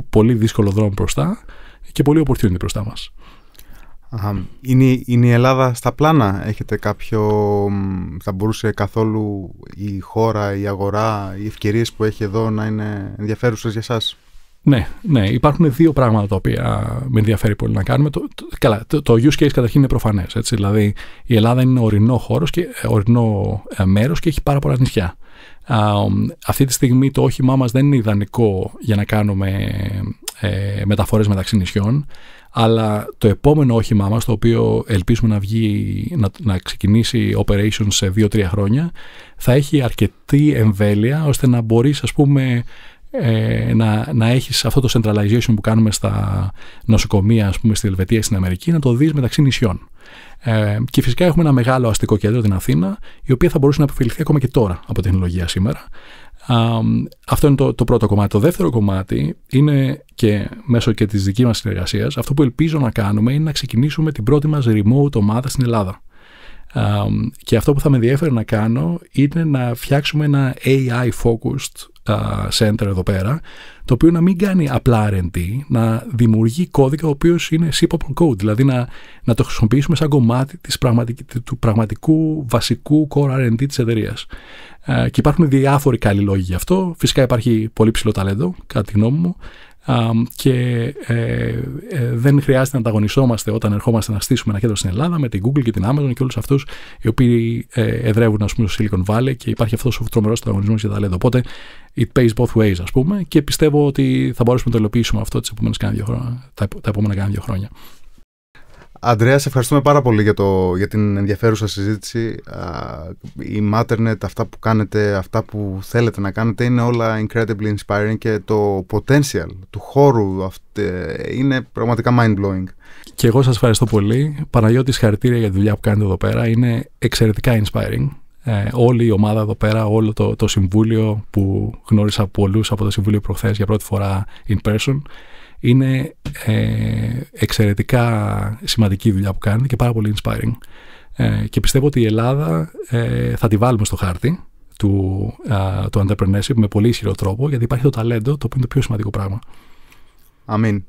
πολύ δύσκολο δρόμο μπροστά και πολύ opportunity μπροστά μας. Είναι η Ελλάδα στα πλάνα? Έχετε θα μπορούσε καθόλου η χώρα, η αγορά, οι ευκαιρίες που έχει εδώ να είναι ενδιαφέρουσες για εσάς? Ναι, υπάρχουν δύο πράγματα τα οποία με ενδιαφέρει πολύ να κάνουμε. Το use case καταρχήν είναι προφανές, έτσι. Δηλαδή η Ελλάδα είναι ορεινό μέρος και έχει πάρα πολλά νησιά. Αυτή τη στιγμή το όχημά μας δεν είναι ιδανικό για να κάνουμε μεταφορές μεταξύ νησιών, αλλά το επόμενο όχημά μας, το οποίο ελπίζουμε να ξεκινήσει operations σε 2-3 χρόνια, θα έχει αρκετή εμβέλεια ώστε να μπορείς, ας πούμε, να έχεις αυτό το centralization που κάνουμε στα νοσοκομεία, ας πούμε, στη Ελβετία ή στην Αμερική, να το δεις μεταξύ νησιών. Και φυσικά έχουμε ένα μεγάλο αστικό κέντρο, την Αθήνα, η οποία θα μπορούσε να αποφεληθεί ακόμα και τώρα από τεχνολογία σήμερα. Αυτό είναι το πρώτο κομμάτι. Το δεύτερο κομμάτι είναι, και μέσω και της δικής μας συνεργασίας, αυτό που ελπίζω να κάνουμε είναι να ξεκινήσουμε την πρώτη μας remote ομάδα στην Ελλάδα. Και αυτό που θα με ενδιαφέρει να κάνω είναι να φτιάξουμε ένα AI-focused center εδώ πέρα, το οποίο να μην κάνει απλά R&D, να δημιουργεί κώδικα ο οποίος είναι shippable code, δηλαδή να το χρησιμοποιήσουμε σαν κομμάτι του πραγματικού βασικού core R&D της εταιρείας. Και υπάρχουν διάφοροι καλοί λόγοι γι' αυτό. Φυσικά υπάρχει πολύ ψηλό ταλέντο, κατά τη γνώμη μου, και δεν χρειάζεται να ανταγωνισόμαστε όταν ερχόμαστε να στήσουμε ένα κέντρο στην Ελλάδα με την Google και την Amazon και όλους αυτούς οι οποίοι εδρεύουν, ας πούμε, στο Silicon Valley, και υπάρχει αυτός ο τρομερός ανταγωνισμός για ταλέντο. Οπότε it pays both ways, ας πούμε, και πιστεύω ότι θα μπορέσουμε να το υλοποιήσουμε αυτό τα επόμενα 2 χρόνια. Αντρέα, σε ευχαριστούμε πάρα πολύ για την ενδιαφέρουσα συζήτηση. Η Matternet, αυτά που κάνετε, αυτά που θέλετε να κάνετε, είναι όλα incredibly inspiring, και το potential του χώρου είναι πραγματικά mind-blowing. Και εγώ σας ευχαριστώ πολύ. Παναγιώτη, συγχαρητήρια για τη δουλειά που κάνετε εδώ πέρα. Είναι εξαιρετικά inspiring. Όλη η ομάδα εδώ πέρα, όλο το συμβούλιο, που γνώρισα πολλούς από το συμβούλιο προχθές για πρώτη φορά in person, είναι εξαιρετικά σημαντική δουλειά που κάνετε και πάρα πολύ inspiring. Και πιστεύω ότι η Ελλάδα θα τη βάλουμε στο χάρτη του entrepreneurship με πολύ ισχυρό τρόπο, γιατί υπάρχει το ταλέντο, το οποίο είναι το πιο σημαντικό πράγμα. Αμήν.